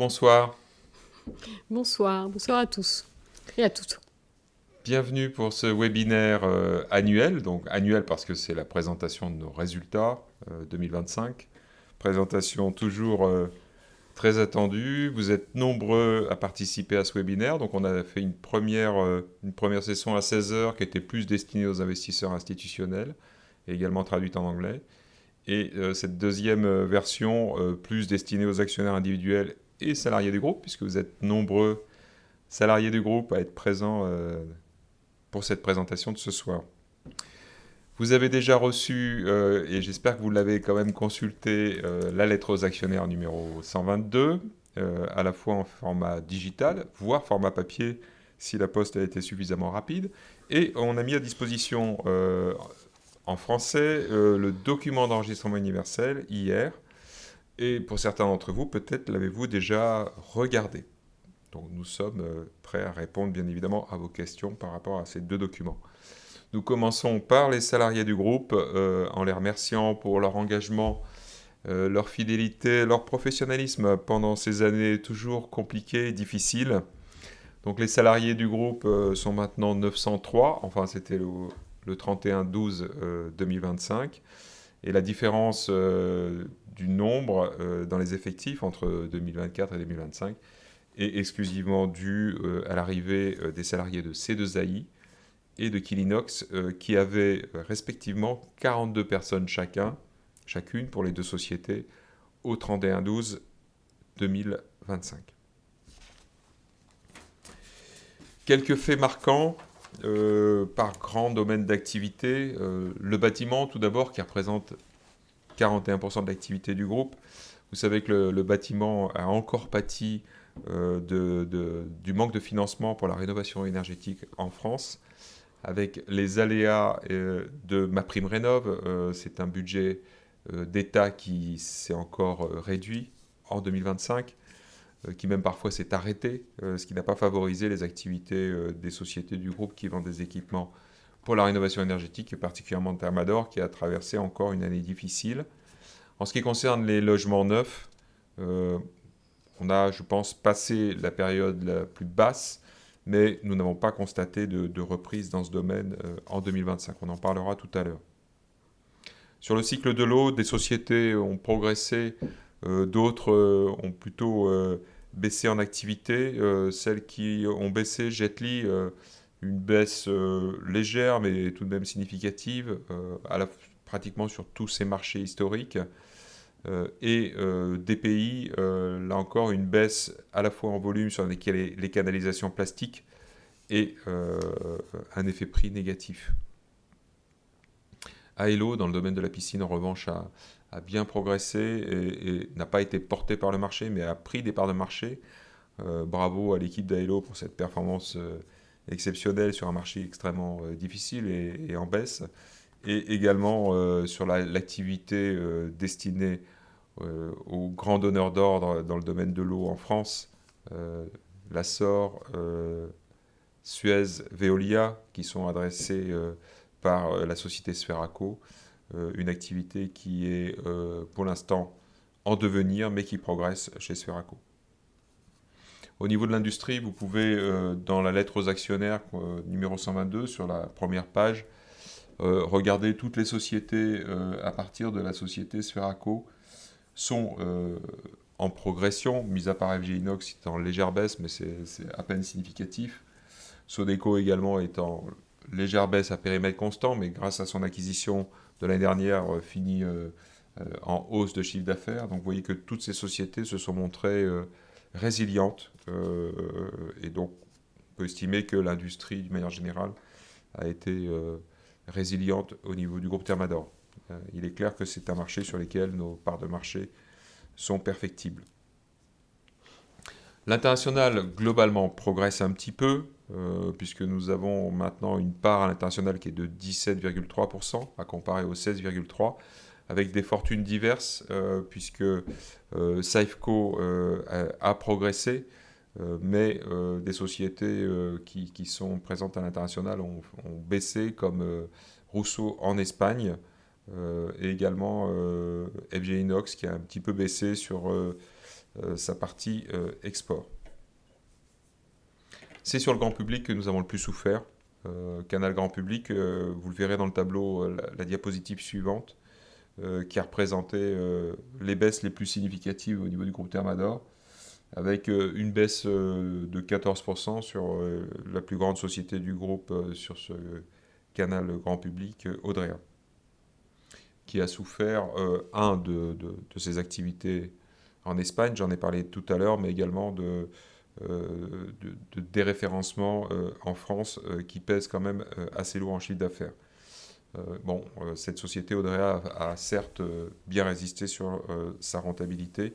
bonsoir. Bonsoir à tous et à toutes. Bienvenue pour ce webinaire annuel. Donc annuel parce que c'est la présentation de nos résultats 2025. Présentation toujours très attendue. Vous êtes nombreux à participer à ce webinaire. Donc on a fait une première session à 16 heures qui était plus destinée aux investisseurs institutionnels et également traduite en anglais. Et cette deuxième version plus destinée aux actionnaires individuels et salariés du groupe, puisque vous êtes nombreux salariés du groupe à être présents pour cette présentation de ce soir. Vous avez déjà reçu, et j'espère que vous l'avez quand même consulté, la lettre aux actionnaires numéro 122, à la fois en format digital, voire format papier, si la poste a été suffisamment rapide. Et on a mis à disposition en français le document d'enregistrement universel hier. Et pour certains d'entre vous, peut-être l'avez-vous déjà regardé. Donc nous sommes prêts à répondre bien évidemment à vos questions par rapport à ces deux documents. Nous commençons par les salariés du groupe en les remerciant pour leur engagement, leur fidélité, leur professionnalisme pendant ces années toujours compliquées et difficiles. Donc les salariés du groupe sont maintenant 903, enfin c'était le 31-12-2025. Et la différence du nombre dans les effectifs entre 2024 et 2025 est exclusivement due à l'arrivée des salariés de C2AI et de Kilinox qui avaient respectivement 42 personnes chacune pour les deux sociétés au 31-12-2025. Quelques faits marquants par grand domaine d'activité. Le bâtiment, tout d'abord, qui représente 41% de l'activité du groupe. Vous savez que le bâtiment a encore pâti du manque de financement pour la rénovation énergétique en France, avec les aléas de MaPrimeRénov'. C'est un budget d'État qui s'est encore réduit en 2025, qui même parfois s'est arrêté, ce qui n'a pas favorisé les activités des sociétés du groupe qui vendent des équipements pour la rénovation énergétique, et particulièrement Thermador, qui a traversé encore une année difficile. En ce qui concerne les logements neufs, on a, je pense, passé la période la plus basse, mais nous n'avons pas constaté de reprise dans ce domaine en 2025. On en parlera tout à l'heure. Sur le cycle de l'eau, des sociétés ont progressé, d'autres ont plutôt baissé en activité. Celles qui ont baissé, Jetly, une baisse légère mais tout de même significative, pratiquement sur tous ces marchés historiques. Et DPI, là encore, une baisse à la fois en volume sur les canalisations plastiques et un effet prix négatif. Aelo, dans le domaine de la piscine, en revanche, a bien progressé et n'a pas été porté par le marché, mais a pris des parts de marché. Bravo à l'équipe d'Aelo pour cette performance exceptionnelle sur un marché extrêmement difficile et en baisse. Et également sur l'activité destinée aux grands donneurs d'ordre dans le domaine de l'eau en France, l'Assor, Suez, Veolia, qui sont adressés par la société Sferaco, une activité qui est pour l'instant en devenir, mais qui progresse chez Sferaco. Au niveau de l'industrie, vous pouvez, dans la lettre aux actionnaires numéro 122, sur la première page, regarder toutes les sociétés à partir de la société Sferaco sont en progression, mis à part FG Inox qui est en légère baisse, mais c'est à peine significatif. Sodeco également est en légère baisse à périmètre constant, mais grâce à son acquisition de l'année dernière, finit en hausse de chiffre d'affaires. Donc vous voyez que toutes ces sociétés se sont montrées résilientes, et donc on peut estimer que l'industrie, d'une manière générale, a été résiliente au niveau du groupe Thermador. Il est clair que c'est un marché sur lequel nos parts de marché sont perfectibles. L'international, globalement, progresse un petit peu, puisque nous avons maintenant une part à l'international qui est de 17,3%, à comparer aux 16,3%, avec des fortunes diverses, puisque Safeco a progressé, mais des sociétés qui sont présentes à l'international ont baissé, comme Rousseau en Espagne, et également FG Inox qui a un petit peu baissé sur sa partie export. C'est sur le grand public que nous avons le plus souffert. Canal grand public, vous le verrez dans le tableau, la diapositive suivante, qui a représenté les baisses les plus significatives au niveau du groupe Thermador, avec une baisse de 14% sur la plus grande société du groupe sur ce canal grand public, Audrea, qui a souffert de ses activités en Espagne, j'en ai parlé tout à l'heure, mais également de déréférencement en France qui pèse quand même assez lourd en chiffre d'affaires. Cette société Audrea a certes bien résisté sur sa rentabilité,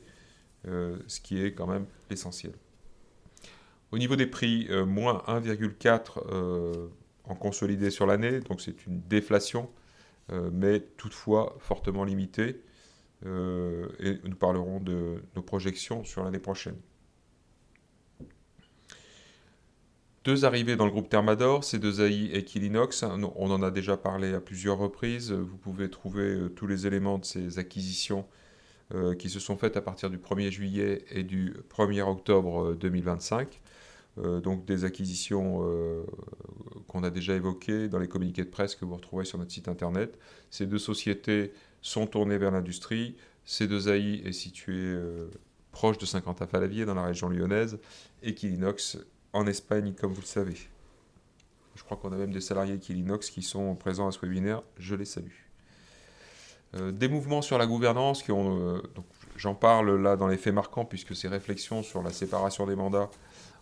ce qui est quand même essentiel. Au niveau des prix, moins 1,4 en consolidé sur l'année, donc c'est une déflation, mais toutefois fortement limitée. Et nous parlerons de nos projections sur l'année prochaine. Deux arrivées dans le groupe Thermador, C2AI et Quilinox. On en a déjà parlé à plusieurs reprises. Vous pouvez trouver tous les éléments de ces acquisitions qui se sont faites à partir du 1er juillet et du 1er octobre 2025. Donc des acquisitions qu'on a déjà évoquées dans les communiqués de presse que vous retrouverez sur notre site internet. Ces deux sociétés sont tournées vers l'industrie. C2AI est situé proche de Saint-Quentin-Fallavier dans la région lyonnaise et Quilinox en Espagne, comme vous le savez. Je crois qu'on a même des salariés Quilinox qui sont présents à ce webinaire. Je les salue. Des mouvements sur la gouvernance donc j'en parle là dans les faits marquants puisque ces réflexions sur la séparation des mandats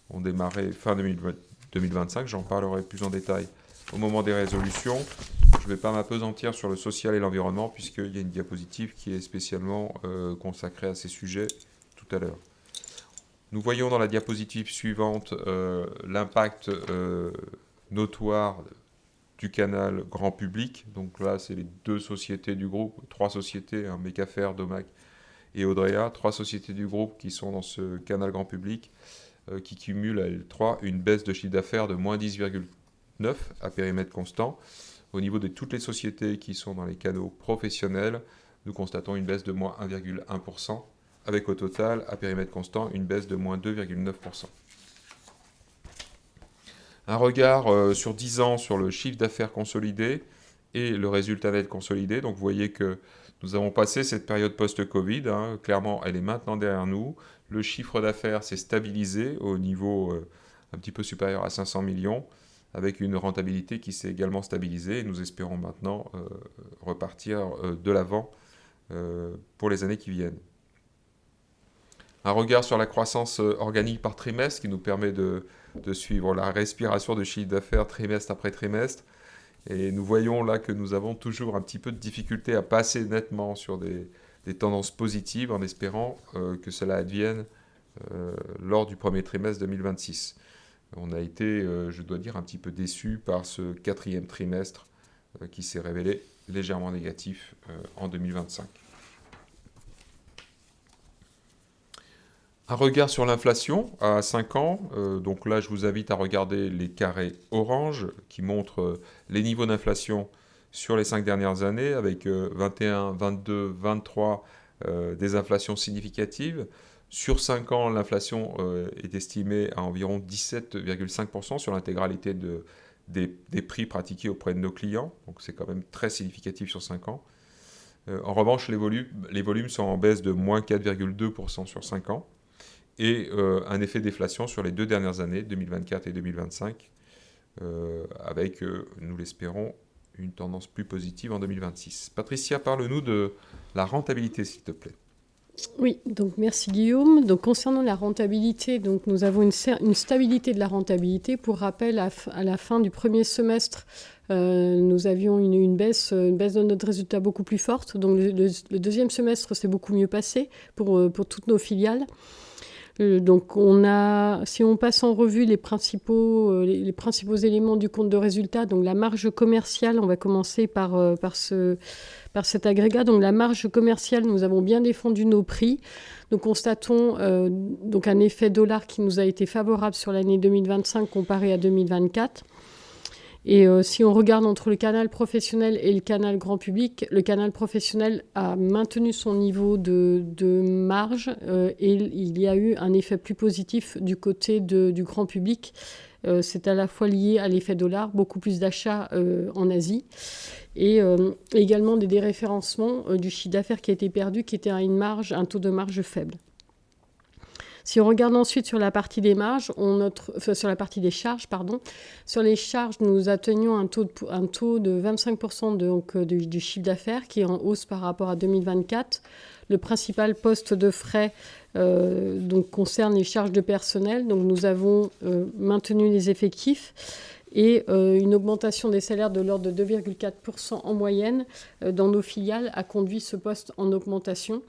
ont démarré fin 2025. J'en parlerai plus en détail au moment des résolutions. Je ne vais pas m'appesantir sur le social et l'environnement puisqu'il y a une diapositive qui est spécialement consacrée à ces sujets tout à l'heure. Nous voyons dans la diapositive suivante l'impact notoire du canal grand public. Donc là, c'est les deux sociétés du groupe, trois sociétés, Mecafer, Domac et Audrea, trois sociétés du groupe qui sont dans ce canal grand public, qui cumulent à L3 une baisse de chiffre d'affaires de moins 10,9 à périmètre constant. Au niveau de toutes les sociétés qui sont dans les canaux professionnels, nous constatons une baisse de moins 1,1%, avec au total, à périmètre constant, une baisse de moins 2,9%. Un regard sur 10 ans sur le chiffre d'affaires consolidé et le résultat net consolidé. Donc vous voyez que nous avons passé cette période post-Covid. Clairement, elle est maintenant derrière nous. Le chiffre d'affaires s'est stabilisé au niveau un petit peu supérieur à 500 millions, avec une rentabilité qui s'est également stabilisée. Et nous espérons maintenant repartir de l'avant pour les années qui viennent. Un regard sur la croissance organique par trimestre qui nous permet de suivre la respiration de chiffre d'affaires trimestre après trimestre. Et nous voyons là que nous avons toujours un petit peu de difficulté à passer nettement sur des tendances positives en espérant que cela advienne lors du premier trimestre 2026. On a été, je dois dire, un petit peu déçus par ce quatrième trimestre qui s'est révélé légèrement négatif en 2025. Un regard sur l'inflation à 5 ans. Donc là, je vous invite à regarder les carrés orange qui montrent les niveaux d'inflation sur les 5 dernières années avec 21, 22, 23 des inflations significatives. Sur 5 ans, l'inflation est estimée à environ 17,5% sur l'intégralité des prix pratiqués auprès de nos clients. Donc c'est quand même très significatif sur 5 ans. En revanche, les volumes sont en baisse de moins 4,2% sur 5 ans. Et un effet déflation sur les 2 dernières années, 2024 et 2025, avec, nous l'espérons, une tendance plus positive en 2026. Patricia, parle-nous de la rentabilité, s'il te plaît. Oui, donc merci Guillaume. Donc concernant la rentabilité, donc nous avons une stabilité de la rentabilité. Pour rappel, à la fin du premier semestre, nous avions une baisse de notre résultat beaucoup plus forte. Donc le deuxième semestre s'est beaucoup mieux passé pour toutes nos filiales. Donc si on passe en revue les principaux éléments du compte de résultat, donc la marge commerciale, on va commencer par cet agrégat. Donc la marge commerciale, nous avons bien défendu nos prix. Nous constatons donc un effet dollar qui nous a été favorable sur l'année 2025 comparé à 2024. Et si on regarde entre le canal professionnel et le canal grand public, le canal professionnel a maintenu son niveau de marge et il y a eu un effet plus positif du côté du grand public. C'est à la fois lié à l'effet dollar, beaucoup plus d'achats en Asie, et également des déréférencements du chiffre d'affaires qui a été perdu, qui était à un taux de marge faible. Si on regarde ensuite sur la partie des marges, sur la partie des charges, sur les charges, nous atteignons un taux de 25% du chiffre d'affaires qui est en hausse par rapport à 2024. Le principal poste de frais concerne les charges de personnel. Donc nous avons maintenu les effectifs et une augmentation des salaires de l'ordre de 2,4% en moyenne dans nos filiales a conduit ce poste en augmentation.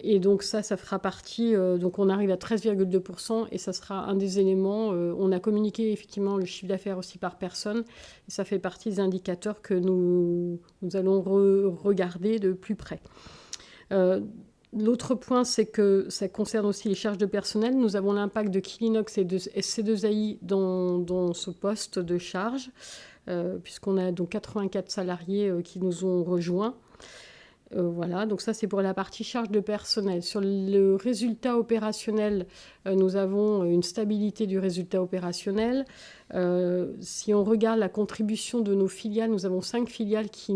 Et donc ça fera partie, donc on arrive à 13,2% et ça sera un des éléments, on a communiqué effectivement le chiffre d'affaires aussi par personne et ça fait partie des indicateurs que nous allons regarder de plus près. L'autre point, c'est que ça concerne aussi les charges de personnel. Nous avons l'impact de Quilinox et de C2AI dans ce poste de charge, puisqu'on a donc 84 salariés qui nous ont rejoints. Voilà, donc ça c'est pour la partie charge de personnel. Sur le résultat opérationnel, nous avons une stabilité du résultat opérationnel. Si on regarde la contribution de nos filiales, nous avons 5 filiales qui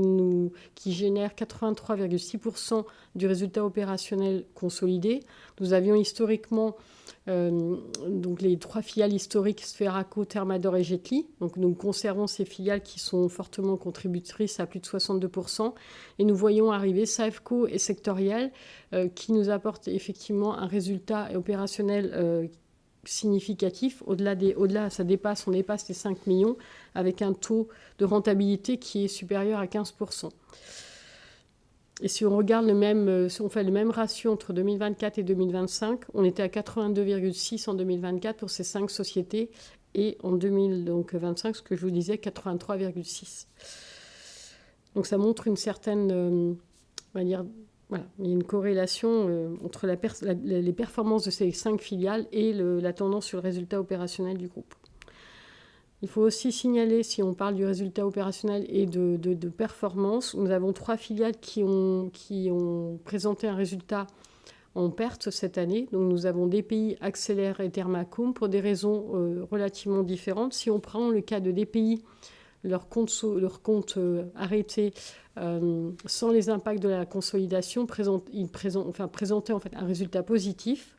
génèrent 83,6% du résultat opérationnel consolidé. Nous avions historiquement donc les 3 filiales historiques, Sferaco, Thermador et Jetly. Donc nous conservons ces filiales qui sont fortement contributrices à plus de 62%. Et nous voyons arriver Safco et Sectoriel qui nous apportent effectivement un résultat opérationnel significatif. Au-delà, on dépasse les 5 millions avec un taux de rentabilité qui est supérieur à 15%. Et si on regarde si on fait le même ratio entre 2024 et 2025, on était à 82,6 en 2024 pour ces 5 sociétés et en 2025, ce que je vous disais, 83,6. Donc ça montre une certaine, on va dire, voilà, il y a une corrélation entre les performances de ces 5 filiales et la tendance sur le résultat opérationnel du groupe. Il faut aussi signaler, si on parle du résultat opérationnel et de performance, nous avons 3 filiales qui ont présenté un résultat en perte cette année. Donc nous avons DPI, Axelair et Thermacome pour des raisons relativement différentes. Si on prend le cas de DPI, leur compte arrêté sans les impacts de la consolidation présentait en fait un résultat positif.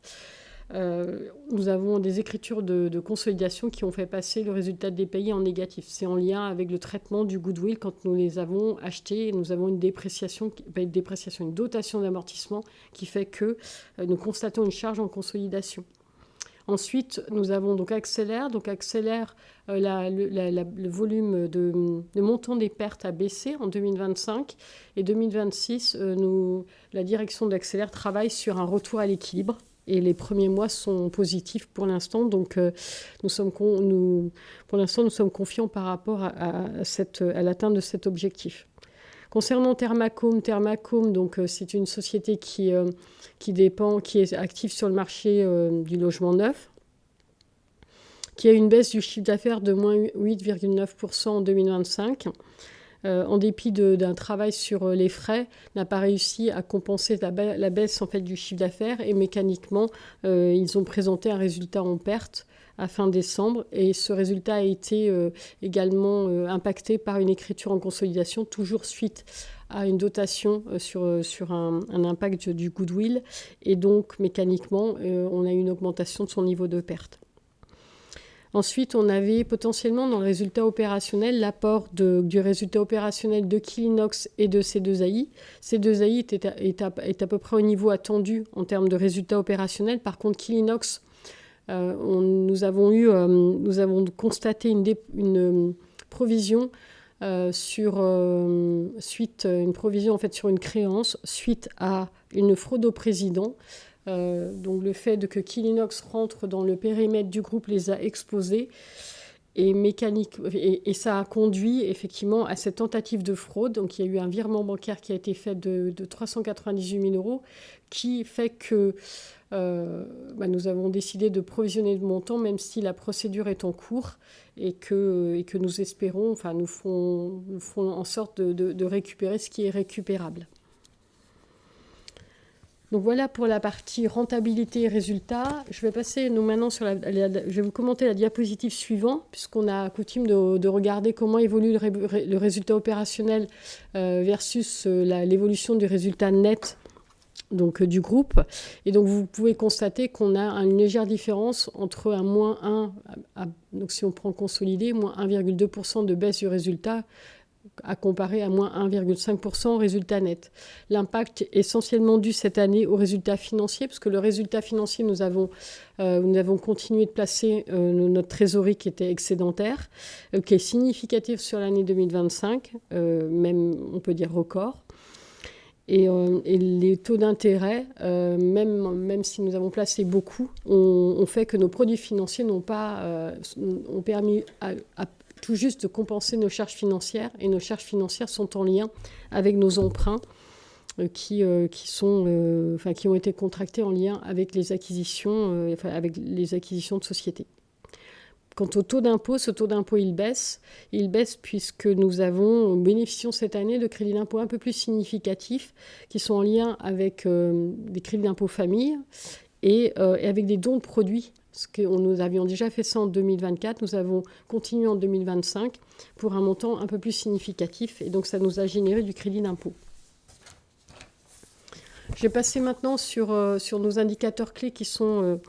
Nous avons des écritures de consolidation qui ont fait passer le résultat des pays en négatif. C'est en lien avec le traitement du goodwill quand nous les avons achetés. Nous avons une dotation d'amortissement qui fait que nous constatons une charge en consolidation. Ensuite, nous avons donc Axelair. Donc Axelair, le volume le montant des pertes a baissé en 2025. Et 2026, la direction d'Axelair travaille sur un retour à l'équilibre. Et les premiers mois sont positifs pour l'instant. Donc, nous sommes confiants par rapport à l'atteinte de cet objectif. Concernant Thermacome, donc, c'est une société qui est active sur le marché du logement neuf, qui a une baisse du chiffre d'affaires de moins 8,9% en 2025. En dépit d'un travail sur les frais, n'a pas réussi à compenser la baisse en fait, du chiffre d'affaires et mécaniquement, ils ont présenté un résultat en perte à fin décembre et ce résultat a été également impacté par une écriture en consolidation, toujours suite à une dotation sur un impact du goodwill et donc mécaniquement, on a eu une augmentation de son niveau de perte. Ensuite, on avait potentiellement dans le résultat opérationnel l'apport du résultat opérationnel de Quilinox et de C2AI. C2AI est à peu près au niveau attendu en termes de résultat opérationnel. Par contre, Quilinox, nous avons constaté une provision sur une créance suite à une fraude au président. Donc le fait que Quilinox rentre dans le périmètre du groupe les a exposés et mécanique. Et ça a conduit effectivement à cette tentative de fraude. Donc il y a eu un virement bancaire qui a été fait de 398 000 euros, qui fait que nous avons décidé de provisionner le montant, même si la procédure est en cours, et que nous espérons, nous ferons en sorte de récupérer ce qui est récupérable. Donc voilà pour la partie rentabilité et résultat. Je vais passer maintenant sur je vais vous commenter la diapositive suivante, puisqu'on a coutume de regarder comment évolue le résultat opérationnel versus l'évolution du résultat net donc, du groupe. Et donc vous pouvez constater qu'on a une légère différence entre un moins 1, donc si on prend consolidé, moins 1,2% de baisse du résultat, à comparer à moins 1,5% au résultat net. L'impact est essentiellement dû cette année au résultat financier, parce que le résultat financier, nous avons continué de placer notre trésorerie qui était excédentaire, qui est significative sur l'année 2025, même on peut dire record. Et les taux d'intérêt, même si nous avons placé beaucoup, ont fait que nos produits financiers ont permis à tout juste de compenser nos charges financières. Et nos charges financières sont en lien avec nos emprunts qui ont été contractés en lien avec les acquisitions, de sociétés. Quant au taux d'impôt, ce taux d'impôt, il baisse. Il baisse puisque nous bénéficions cette année de crédits d'impôt un peu plus significatifs qui sont en lien avec des crédits d'impôt famille et avec des dons de produits. Parce que nous avions déjà fait ça en 2024, nous avons continué en 2025 pour un montant un peu plus significatif. Et donc, ça nous a généré du crédit d'impôt. Je vais passer maintenant sur nos indicateurs clés qui sont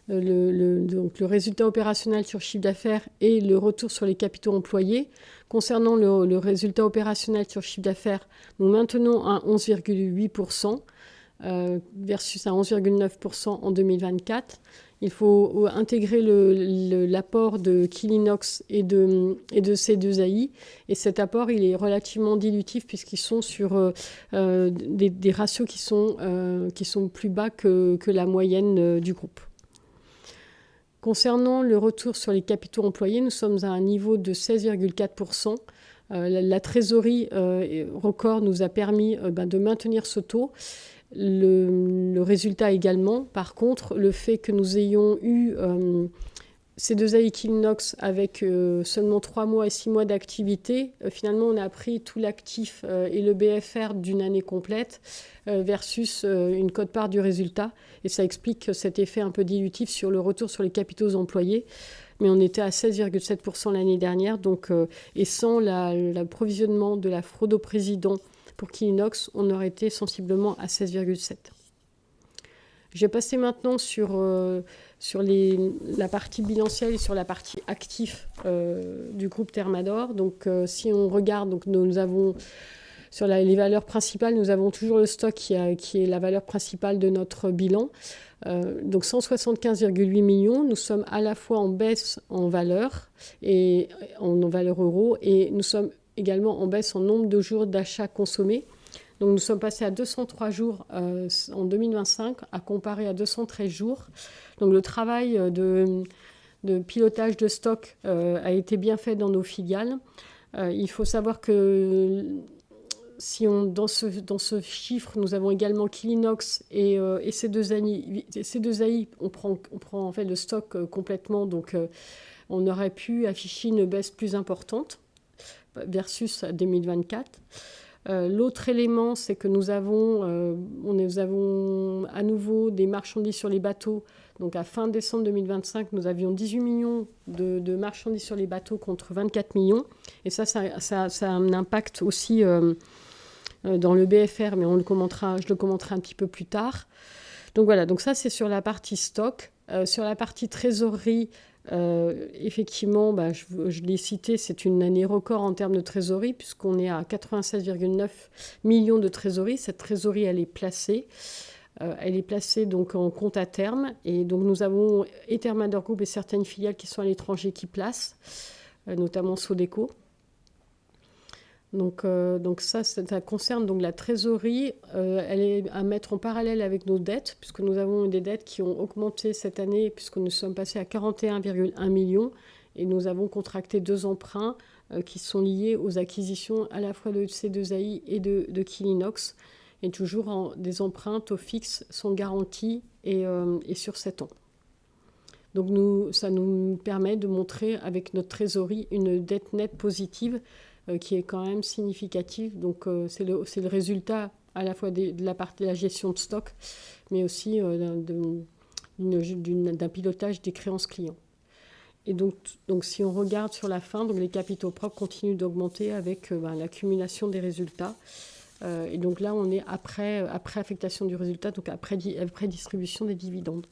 donc le résultat opérationnel sur chiffre d'affaires et le retour sur les capitaux employés. Concernant le résultat opérationnel sur chiffre d'affaires, nous maintenons un 11,8% versus un 11,9% en 2024. Il faut intégrer l'apport de Quilinox et de C2AI. Et cet apport, il est relativement dilutif puisqu'ils sont sur des ratios qui sont plus bas que la moyenne du groupe. Concernant le retour sur les capitaux employés, nous sommes à un niveau de 16,4%. La trésorerie record nous a permis de maintenir ce taux. Le résultat également. Par contre, le fait que nous ayons eu C2AI Quilinox avec seulement 3 mois et 6 mois d'activité, finalement on a pris tout l'actif et le BFR d'une année complète versus une quote-part du résultat. Et ça explique cet effet un peu dilutif sur le retour sur les capitaux employés. Mais on était à 16,7% l'année dernière. Donc, et sans l'approvisionnement de la fraude au président pour Quilinox, on aurait été sensiblement à 16,7%. Je vais passer maintenant sur la partie bilancielle et sur la partie actif du groupe Thermador. Donc, si on regarde, donc, nous avons sur les valeurs principales, nous avons toujours le stock qui est la valeur principale de notre bilan. Donc 175,8 millions. Nous sommes à la fois en baisse en valeur et en valeur euro, et nous sommes également en baisse en nombre de jours d'achat consommés. Donc nous sommes passés à 203 jours en 2025 à comparer à 213 jours. Donc le travail de pilotage de stock a été bien fait dans nos filiales. Il faut savoir que dans ce chiffre, nous avons également Quilinox et C2AI, on prend en fait le stock complètement, donc on aurait pu afficher une baisse plus importante versus 2024. L'autre élément, c'est que nous avons à nouveau des marchandises sur les bateaux. Donc à fin décembre 2025, nous avions 18 millions de marchandises sur les bateaux contre 24 millions. Et ça a un impact aussi dans le BFR, mais je le commenterai un petit peu plus tard. Donc voilà, donc ça c'est sur la partie stock. Sur la partie trésorerie, effectivement, je l'ai cité, c'est une année record en termes de trésorerie, puisqu'on est à 96,9 millions de trésorerie. Cette trésorerie, elle est placée. Donc en compte à terme. Et donc nous avons Thermador Group et certaines filiales qui sont à l'étranger qui placent, notamment Sodeco. Donc ça concerne donc la trésorerie. Elle est à mettre en parallèle avec nos dettes, puisque nous avons des dettes qui ont augmenté cette année, puisque nous sommes passés à 41,1 millions. Et nous avons contracté 2 emprunts qui sont liés aux acquisitions à la fois de C2AI et de Quilinox. Et toujours des emprunts taux fixes sont garantis et sur 7 ans. Donc ça nous permet de montrer avec notre trésorerie une dette nette positive qui est quand même significative. Donc c'est le résultat à la fois de la gestion de stock, mais aussi d'un pilotage des créances clients. Et donc si on regarde sur la fin, donc les capitaux propres continuent d'augmenter avec l'accumulation des résultats. Et donc là, on est après affectation du résultat, donc après distribution des dividendes.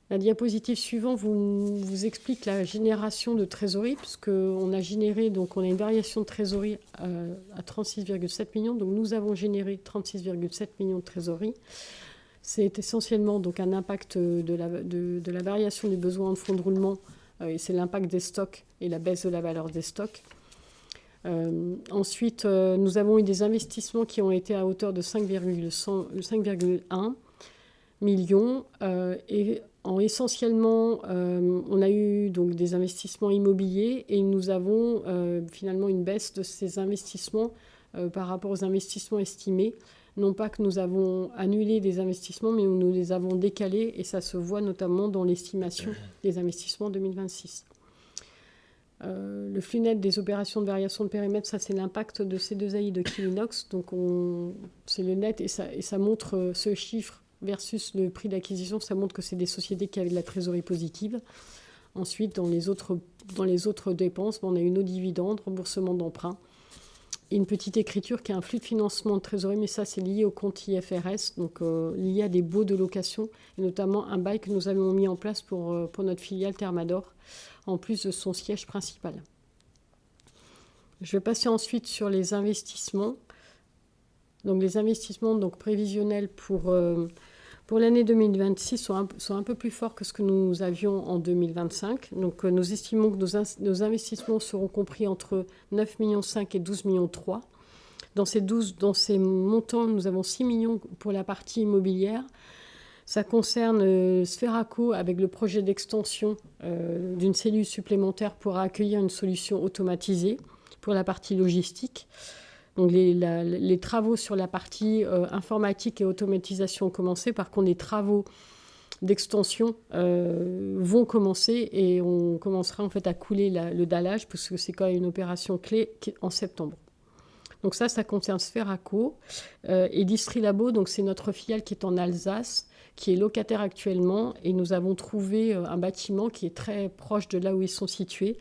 La diapositive suivante vous explique la génération de trésorerie, puisqu'on a généré, donc on a une variation de trésorerie à 36,7 millions. Donc nous avons généré 36,7 millions de trésorerie. C'est essentiellement donc un impact de la variation du besoin de fonds de roulement, et c'est l'impact des stocks et la baisse de la valeur des stocks. Ensuite, nous avons eu des investissements qui ont été à hauteur de 5,1 millions et essentiellement, on a eu donc des investissements immobiliers et nous avons finalement une baisse de ces investissements par rapport aux investissements estimés. Non pas que nous avons annulé des investissements, mais nous les avons décalés et ça se voit notamment dans l'estimation des investissements en 2026. Le flux net des opérations de variation de périmètre, ça c'est l'impact de C2AI de Quilinox. Donc c'est le net et ça montre ce chiffre versus le prix d'acquisition, ça montre que c'est des sociétés qui avaient de la trésorerie positive. Ensuite, dans les autres dépenses, on a eu nos dividendes, remboursement d'emprunts, et une petite écriture qui a un flux de financement de trésorerie, mais ça c'est lié au compte IFRS, donc lié à des baux de location, et notamment un bail que nous avons mis en place pour notre filiale Thermador, en plus de son siège principal. Je vais passer ensuite sur les investissements. Donc les investissements prévisionnels pour l'année 2026 sont un peu plus forts que ce que nous avions en 2025. Donc nous estimons que nos investissements seront compris entre 9,5 millions et 12,3 millions. Dans ces montants, nous avons 6 millions pour la partie immobilière. Ça concerne Sferaco avec le projet d'extension d'une cellule supplémentaire pour accueillir une solution automatisée pour la partie logistique. Donc les travaux sur la partie informatique et automatisation ont commencé. Par contre, les travaux d'extension vont commencer et on commencera en fait à couler le dallage parce que c'est quand même une opération clé en septembre. Donc ça concerne Sferaco et Distrilabo. Donc c'est notre filiale qui est en Alsace, qui est locataire actuellement, et nous avons trouvé un bâtiment qui est très proche de là où ils sont situés.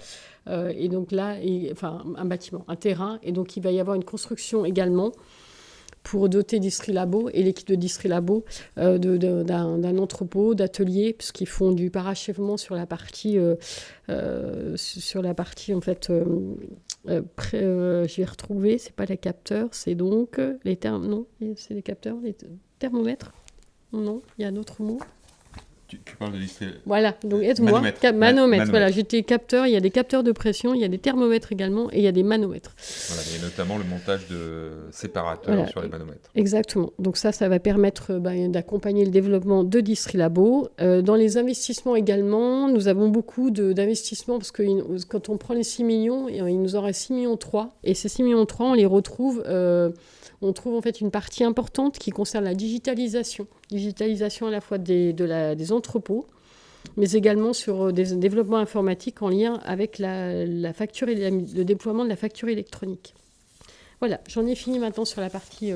Et donc là, un terrain, et donc il va y avoir une construction également pour doter Distrilabo et l'équipe de Distrilabo d'un entrepôt, d'atelier, puisqu'ils font du parachèvement sur la partie en fait. Je vais retrouver, c'est pas les capteurs, c'est donc les thermomètres. Non, il y a un autre mot. Tu parles de distiller. Voilà, donc aide-moi. Manomètre. Voilà, j'étais capteur, il y a des capteurs de pression, il y a des thermomètres également et il y a des manomètres. Voilà, et notamment le montage de séparateurs sur les manomètres. Exactement. Donc ça va permettre d'accompagner le développement de Distrilabo. Dans les investissements également, nous avons beaucoup d'investissements parce que quand on prend les 6 millions, il nous en reste 6,3 millions. Et ces 6,3 millions, on les retrouve... on trouve en fait une partie importante qui concerne la digitalisation à la fois des entrepôts, mais également sur des développements informatiques en lien avec la facture et le déploiement de la facture électronique. Voilà, j'en ai fini maintenant sur la partie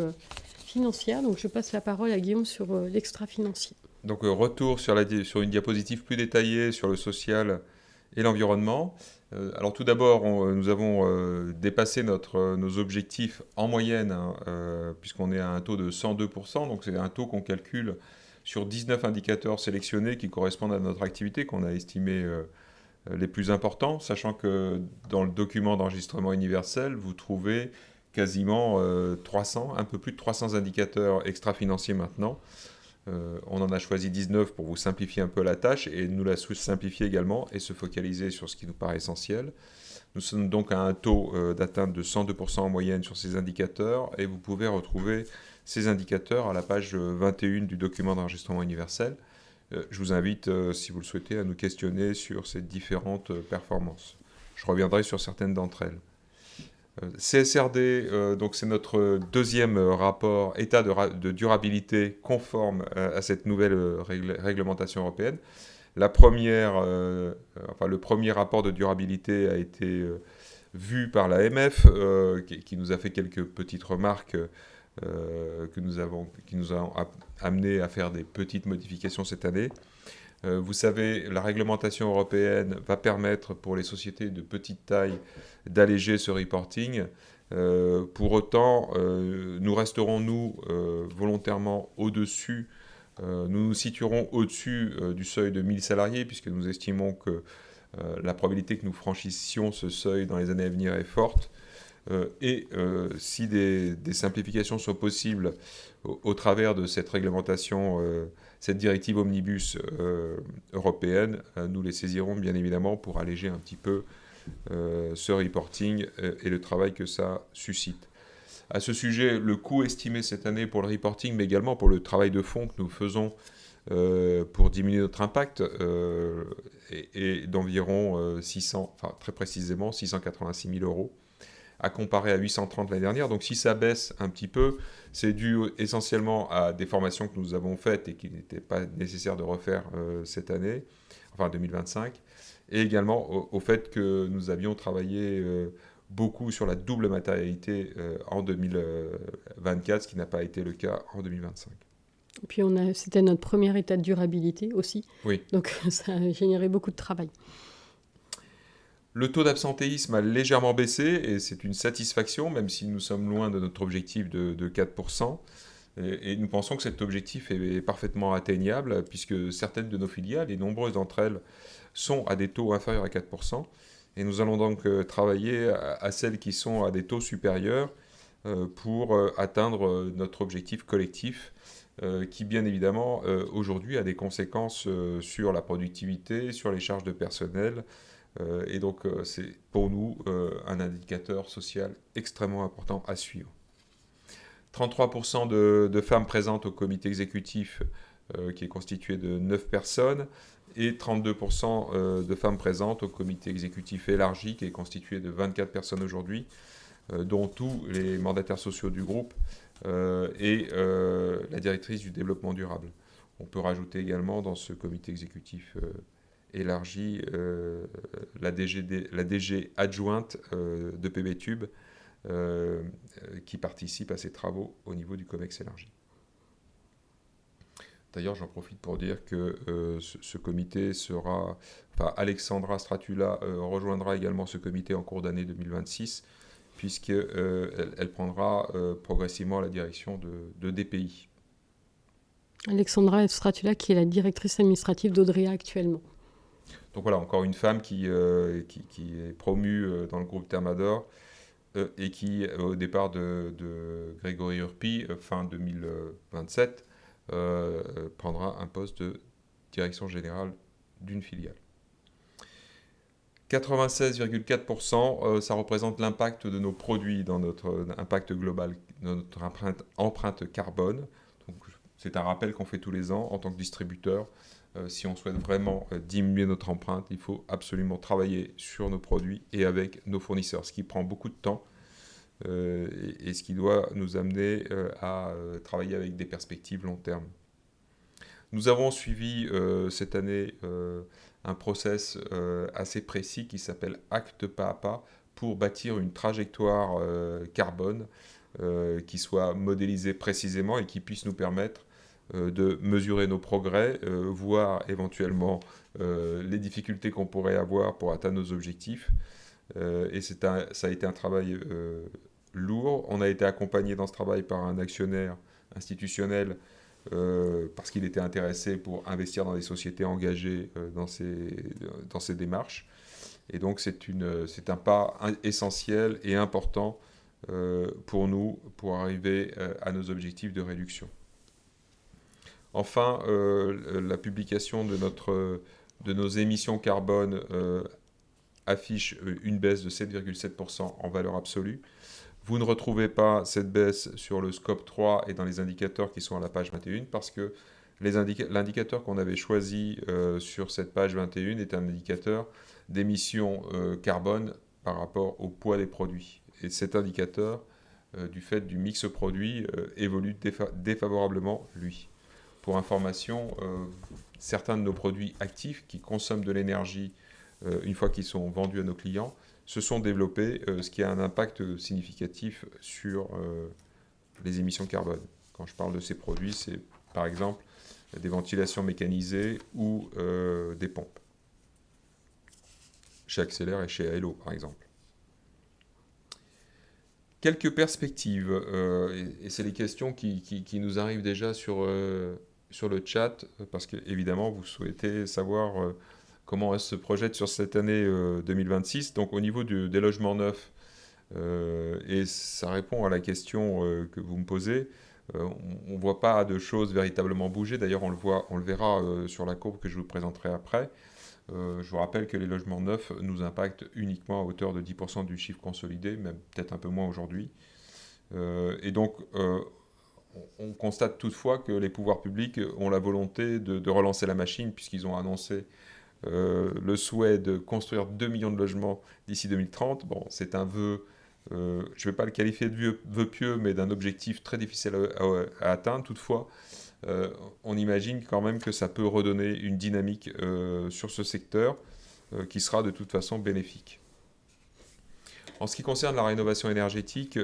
financière, donc je passe la parole à Guillaume sur l'extra-financier. Donc retour sur une diapositive plus détaillée sur le social et l'environnement. Alors tout d'abord, nous avons dépassé nos objectifs en moyenne, puisqu'on est à un taux de 102%, donc c'est un taux qu'on calcule sur 19 indicateurs sélectionnés qui correspondent à notre activité, qu'on a estimé les plus importants, sachant que dans le document d'enregistrement universel, vous trouvez quasiment un peu plus de 300 indicateurs extra-financiers maintenant. On en a choisi 19 pour vous simplifier un peu la tâche et nous la simplifier également et se focaliser sur ce qui nous paraît essentiel. Nous sommes donc à un taux d'atteinte de 102% en moyenne sur ces indicateurs et vous pouvez retrouver ces indicateurs à la page 21 du document d'enregistrement universel. Je vous invite, si vous le souhaitez, à nous questionner sur ces différentes performances. Je reviendrai sur certaines d'entre elles. CSRD, donc c'est notre deuxième rapport état de durabilité conforme à cette nouvelle réglementation européenne. La première, le premier rapport de durabilité a été vu par l'AMF, qui nous a fait quelques petites remarques qui nous ont amené à faire des petites modifications cette année. Vous savez, la réglementation européenne va permettre pour les sociétés de petite taille d'alléger ce reporting. Pour autant, nous resterons, nous, volontairement au-dessus. Nous nous situerons au-dessus du seuil de 1000 salariés, puisque nous estimons que la probabilité que nous franchissions ce seuil dans les années à venir est forte. Si des simplifications sont possibles au travers de cette réglementation, cette directive omnibus européenne, nous les saisirons bien évidemment pour alléger un petit peu ce reporting et le travail que ça suscite. À ce sujet, le coût estimé cette année pour le reporting, mais également pour le travail de fond que nous faisons pour diminuer notre impact, est d'environ 686 000 euros, à comparer à 830 l'année dernière. Donc si ça baisse un petit peu, c'est dû essentiellement à des formations que nous avons faites et qui n'étaient pas nécessaires de refaire cette année, enfin 2025, et également au fait que nous avions travaillé beaucoup sur la double matérialité en 2024, ce qui n'a pas été le cas en 2025. Et puis c'était notre premier état de durabilité aussi, oui. Donc ça a généré beaucoup de travail. Le taux d'absentéisme a légèrement baissé et c'est une satisfaction, même si nous sommes loin de notre objectif de 4%. Et nous pensons que cet objectif est parfaitement atteignable, puisque certaines de nos filiales, et nombreuses d'entre elles, sont à des taux inférieurs à 4%. Et nous allons donc travailler à celles qui sont à des taux supérieurs pour atteindre notre objectif collectif, qui bien évidemment aujourd'hui a des conséquences sur la productivité, sur les charges de personnel. Et donc c'est pour nous un indicateur social extrêmement important à suivre. 33% de femmes présentes au comité exécutif qui est constitué de 9 personnes et 32% de femmes présentes au comité exécutif élargi qui est constitué de 24 personnes aujourd'hui, dont tous les mandataires sociaux du groupe et la directrice du développement durable. On peut rajouter également dans ce comité exécutif élargi la DG adjointe de PB Tube qui participe à ces travaux au niveau du COMEX élargi. D'ailleurs, j'en profite pour dire que ce comité sera... Enfin, Alexandra Stratula rejoindra également ce comité en cours d'année 2026, puisqu'elle prendra progressivement la direction de DPI. Alexandra Stratula, qui est la directrice administrative d'Audrea actuellement. Donc voilà, encore une femme qui est promue dans le groupe Thermador et qui, au départ de Grégory Urpi, fin 2027, prendra un poste de direction générale d'une filiale. 96,4%, ça représente l'impact de nos produits dans notre impact global, dans notre empreinte carbone. Donc, c'est un rappel qu'on fait tous les ans en tant que distributeur. Si on souhaite vraiment diminuer notre empreinte, il faut absolument travailler sur nos produits et avec nos fournisseurs, ce qui prend beaucoup de temps et ce qui doit nous amener à travailler avec des perspectives long terme. Nous avons suivi cette année un process assez précis qui s'appelle Acte pas à pas pour bâtir une trajectoire carbone qui soit modélisée précisément et qui puisse nous permettre de mesurer nos progrès, voir éventuellement les difficultés qu'on pourrait avoir pour atteindre nos objectifs. Et ça a été un travail lourd. On a été accompagné dans ce travail par un actionnaire institutionnel parce qu'il était intéressé pour investir dans des sociétés engagées dans ces démarches. Et donc c'est un pas essentiel et important pour nous pour arriver à nos objectifs de réduction. Enfin, la publication de nos émissions carbone affiche une baisse de 7,7% en valeur absolue. Vous ne retrouvez pas cette baisse sur le scope 3 et dans les indicateurs qui sont à la page 21 parce que L'indicateur qu'on avait choisi sur cette page 21 est un indicateur d'émissions carbone par rapport au poids des produits. Et cet indicateur, du fait du mix produit, évolue défavorablement, lui. Pour information, certains de nos produits actifs qui consomment de l'énergie une fois qu'ils sont vendus à nos clients se sont développés, ce qui a un impact significatif sur les émissions carbone. Quand je parle de ces produits, c'est par exemple des ventilations mécanisées ou des pompes. Chez Accelère et chez Aello, par exemple. Quelques perspectives, et c'est les questions qui nous arrivent déjà sur le chat, parce qu'évidemment, vous souhaitez savoir comment elle se projette sur cette année 2026. Donc au niveau des logements neufs, et ça répond à la question que vous me posez, on ne voit pas de choses véritablement bouger. D'ailleurs, on le verra sur la courbe que je vous présenterai après. Je vous rappelle que les logements neufs nous impactent uniquement à hauteur de 10% du chiffre consolidé, même peut-être un peu moins aujourd'hui. Et donc, on constate toutefois que les pouvoirs publics ont la volonté de relancer la machine, puisqu'ils ont annoncé le souhait de construire 2 millions de logements d'ici 2030. Bon, c'est un vœu, je ne vais pas le qualifier de vœu pieux, mais d'un objectif très difficile à atteindre. Toutefois, on imagine quand même que ça peut redonner une dynamique sur ce secteur qui sera de toute façon bénéfique. En ce qui concerne la rénovation énergétique,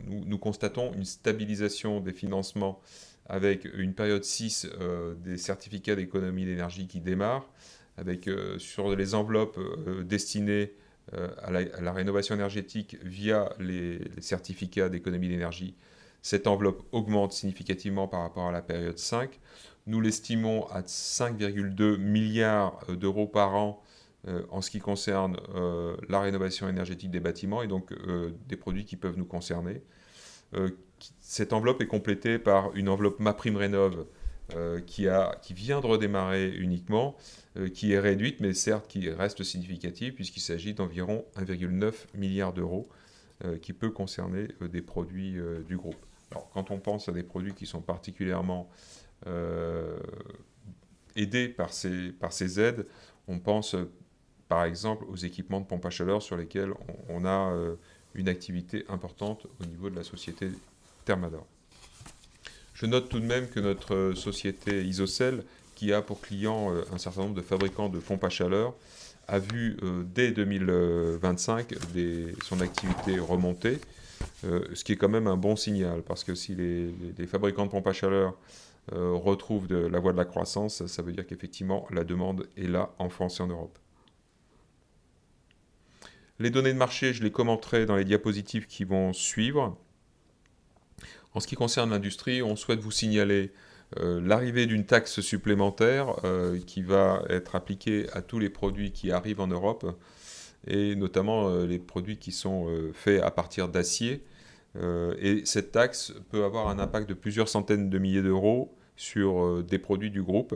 nous constatons une stabilisation des financements avec une période 6 des certificats d'économie d'énergie qui démarre, avec sur les enveloppes destinées à la rénovation énergétique via les certificats d'économie d'énergie. Cette enveloppe augmente significativement par rapport à la période 5. Nous l'estimons à 5,2 milliards d'euros par an en ce qui concerne la rénovation énergétique des bâtiments et donc des produits qui peuvent nous concerner. Cette enveloppe est complétée par une enveloppe MaPrimeRénov' qui vient de redémarrer uniquement, qui est réduite, mais certes qui reste significative, puisqu'il s'agit d'environ 1,9 milliard d'euros qui peut concerner des produits du groupe. Alors, quand on pense à des produits qui sont particulièrement aidés par ces aides, on pense par exemple aux équipements de pompe à chaleur sur lesquels on a une activité importante au niveau de la société Thermador. Je note tout de même que notre société Isocel, qui a pour client un certain nombre de fabricants de pompes à chaleur, a vu dès 2025 son activité remonter, ce qui est quand même un bon signal, parce que si les fabricants de pompes à chaleur retrouvent la voie de la croissance, ça veut dire qu'effectivement la demande est là en France et en Europe. Les données de marché, je les commenterai dans les diapositives qui vont suivre. En ce qui concerne l'industrie, on souhaite vous signaler l'arrivée d'une taxe supplémentaire qui va être appliquée à tous les produits qui arrivent en Europe, et notamment les produits qui sont faits à partir d'acier. Et cette taxe peut avoir un impact de plusieurs centaines de milliers d'euros sur des produits du groupe.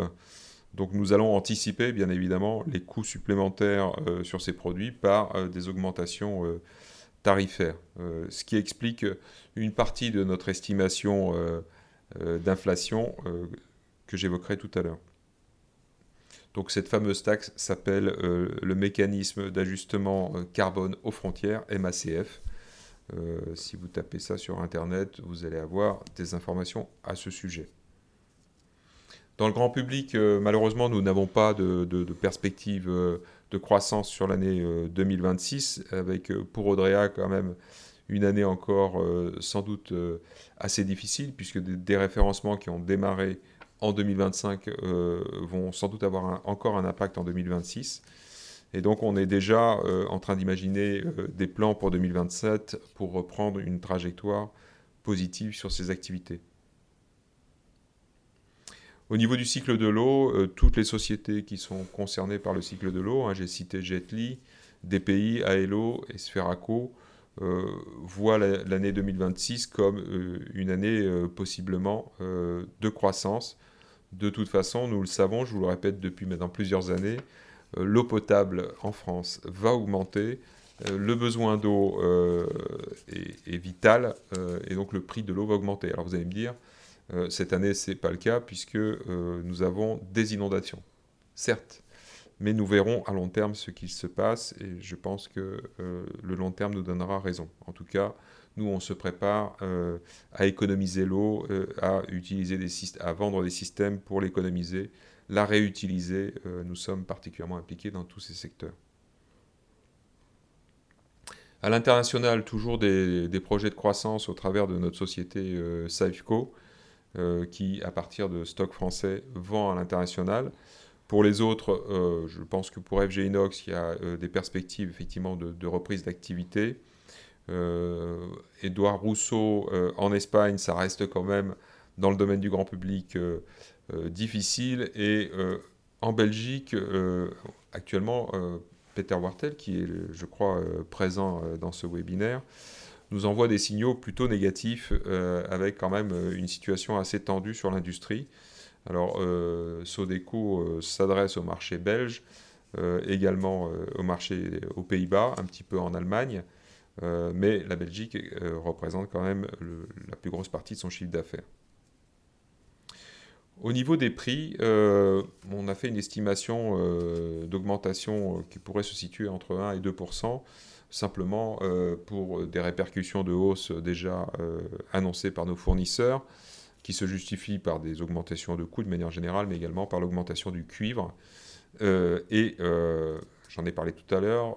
Donc nous allons anticiper, bien évidemment, les coûts supplémentaires sur ces produits par des augmentations tarifaires. Ce qui explique une partie de notre estimation d'inflation que j'évoquerai tout à l'heure. Donc cette fameuse taxe s'appelle le mécanisme d'ajustement carbone aux frontières, MACF. Si vous tapez ça sur Internet, vous allez avoir des informations à ce sujet. Dans le grand public, malheureusement, nous n'avons pas de perspective de croissance sur l'année 2026, avec pour Odrea quand même une année encore sans doute assez difficile, puisque des référencements qui ont démarré en 2025 vont sans doute avoir encore un impact en 2026. Et donc on est déjà en train d'imaginer des plans pour 2027 pour reprendre une trajectoire positive sur ces activités. Au niveau du cycle de l'eau, toutes les sociétés qui sont concernées par le cycle de l'eau, j'ai cité Jetly, DPI, Aello et Sferaco, voient l'année 2026 comme une année possiblement de croissance. De toute façon, nous le savons, je vous le répète depuis maintenant plusieurs années, l'eau potable en France va augmenter, le besoin d'eau est vital, et donc le prix de l'eau va augmenter. Alors vous allez me dire, Cette année, ce n'est pas le cas puisque nous avons des inondations, certes, mais nous verrons à long terme ce qu'il se passe et je pense que le long terme nous donnera raison. En tout cas, nous, on se prépare à économiser l'eau, à vendre des systèmes pour l'économiser, la réutiliser. Nous sommes particulièrement impliqués dans tous ces secteurs. À l'international, toujours des projets de croissance au travers de notre société Safeco, qui, à partir de stocks français, vend à l'international. Pour les autres, je pense que pour FG Inox, il y a des perspectives effectivement de reprise d'activité. Édouard Rousseau en Espagne, ça reste quand même dans le domaine du grand public difficile. Et en Belgique, actuellement, Peter Wartel, qui est, je crois, présent dans ce webinaire, nous envoie des signaux plutôt négatifs avec quand même une situation assez tendue sur l'industrie. Alors, Sodeco s'adresse au marché belge, également au marché aux Pays-Bas, un petit peu en Allemagne, mais la Belgique représente quand même la plus grosse partie de son chiffre d'affaires. Au niveau des prix, on a fait une estimation d'augmentation qui pourrait se situer entre 1 et 2%, simplement pour des répercussions de hausse déjà annoncées par nos fournisseurs, qui se justifient par des augmentations de coûts de manière générale, mais également par l'augmentation du cuivre. J'en ai parlé tout à l'heure,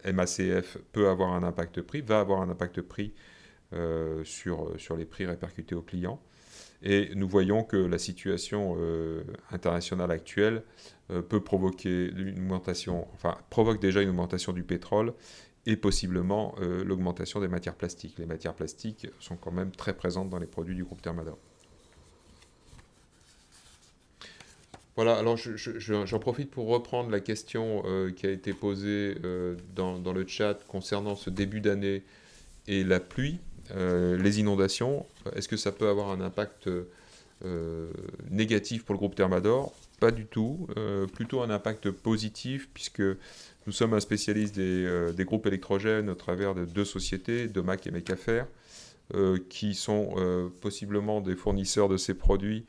MACF peut avoir un impact prix, va avoir un impact prix sur les prix répercutés aux clients. Et nous voyons que la situation internationale actuelle peut provoquer une augmentation, enfin provoque déjà une augmentation du pétrole et possiblement l'augmentation des matières plastiques. Les matières plastiques sont quand même très présentes dans les produits du groupe Thermador. Voilà, alors j'en profite pour reprendre la question qui a été posée dans le chat concernant ce début d'année et la pluie, les inondations. Est-ce que ça peut avoir un impact négatif pour le groupe Thermador? Pas du tout, plutôt un impact positif puisque nous sommes un spécialiste des groupes électrogènes au travers de deux sociétés, Domac et Mecafer, qui sont possiblement des fournisseurs de ces produits.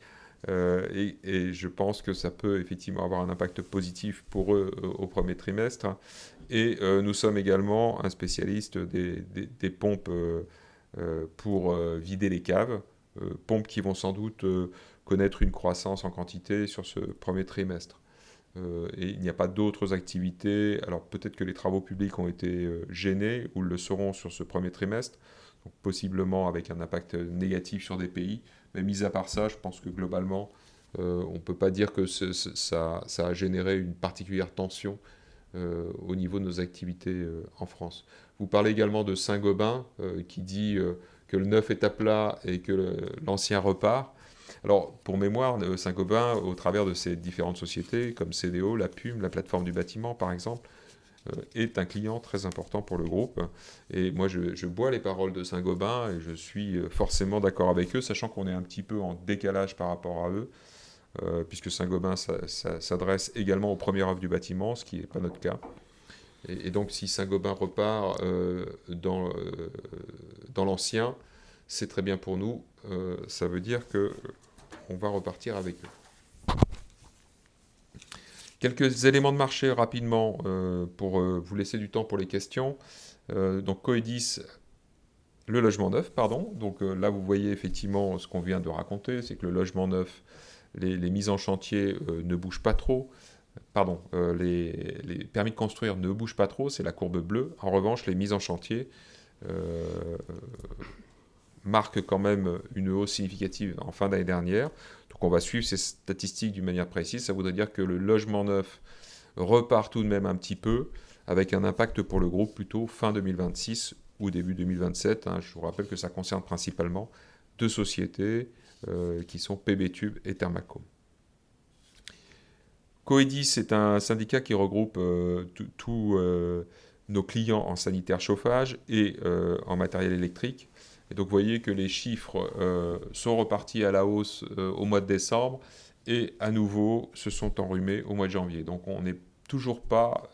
Et je pense que ça peut effectivement avoir un impact positif pour eux au premier trimestre. Et nous sommes également un spécialiste des pompes pour vider les caves, pompes qui vont sans doute connaître une croissance en quantité sur ce premier trimestre. Et il n'y a pas d'autres activités. Alors peut-être que les travaux publics ont été gênés ou le seront sur ce premier trimestre, donc possiblement avec un impact négatif sur des pays. Mais mis à part ça, je pense que globalement, on ne peut pas dire que ça a généré une particulière tension au niveau de nos activités en France. Vous parlez également de Saint-Gobain qui dit que le neuf est à plat et que l'ancien repart. Alors, pour mémoire, Saint-Gobain, au travers de ses différentes sociétés, comme CDO, la PUM, la plateforme du bâtiment, par exemple, est un client très important pour le groupe. Et moi, je bois les paroles de Saint-Gobain et je suis forcément d'accord avec eux, sachant qu'on est un petit peu en décalage par rapport à eux, puisque Saint-Gobain s'adresse également aux premières œuvres du bâtiment, ce qui n'est pas notre cas. Et donc, si Saint-Gobain repart dans l'ancien, c'est très bien pour nous. Ça veut dire qu'on va repartir avec eux. Quelques éléments de marché rapidement pour vous laisser du temps pour les questions. Donc Coedis, le logement neuf, pardon. Donc là, vous voyez effectivement ce qu'on vient de raconter, c'est que le logement neuf, les mises en chantier ne bougent pas trop. Pardon, les permis de construire ne bougent pas trop, c'est la courbe bleue. En revanche, les mises en chantier marquent quand même une hausse significative en fin d'année dernière. Donc on va suivre ces statistiques d'une manière précise. Ça voudrait dire que le logement neuf repart tout de même un petit peu, avec un impact pour le groupe plutôt fin 2026 ou début 2027. Je vous rappelle que ça concerne principalement deux sociétés qui sont PB Tube et Thermacom. Coedis est un syndicat qui regroupe tous nos clients en sanitaire chauffage et en matériel électrique. Et donc vous voyez que les chiffres sont repartis à la hausse au mois de décembre et à nouveau se sont enrhumés au mois de janvier. Donc on n'est toujours pas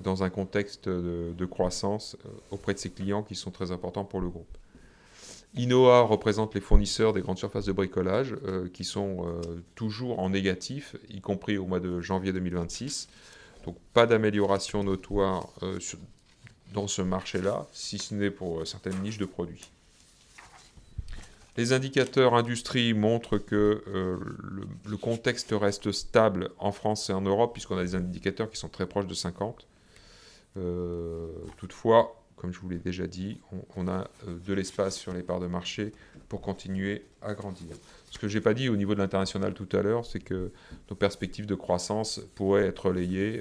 dans un contexte de croissance auprès de ces clients qui sont très importants pour le groupe. Inoa représente les fournisseurs des grandes surfaces de bricolage qui sont toujours en négatif, y compris au mois de janvier 2026. Donc pas d'amélioration notoire dans ce marché-là, si ce n'est pour certaines niches de produits. Les indicateurs industrie montrent que le contexte reste stable en France et en Europe, puisqu'on a des indicateurs qui sont très proches de 50. Toutefois, comme je vous l'ai déjà dit, on a de l'espace sur les parts de marché pour continuer à grandir. Ce que je n'ai pas dit au niveau de l'international tout à l'heure, c'est que nos perspectives de croissance pourraient être relayées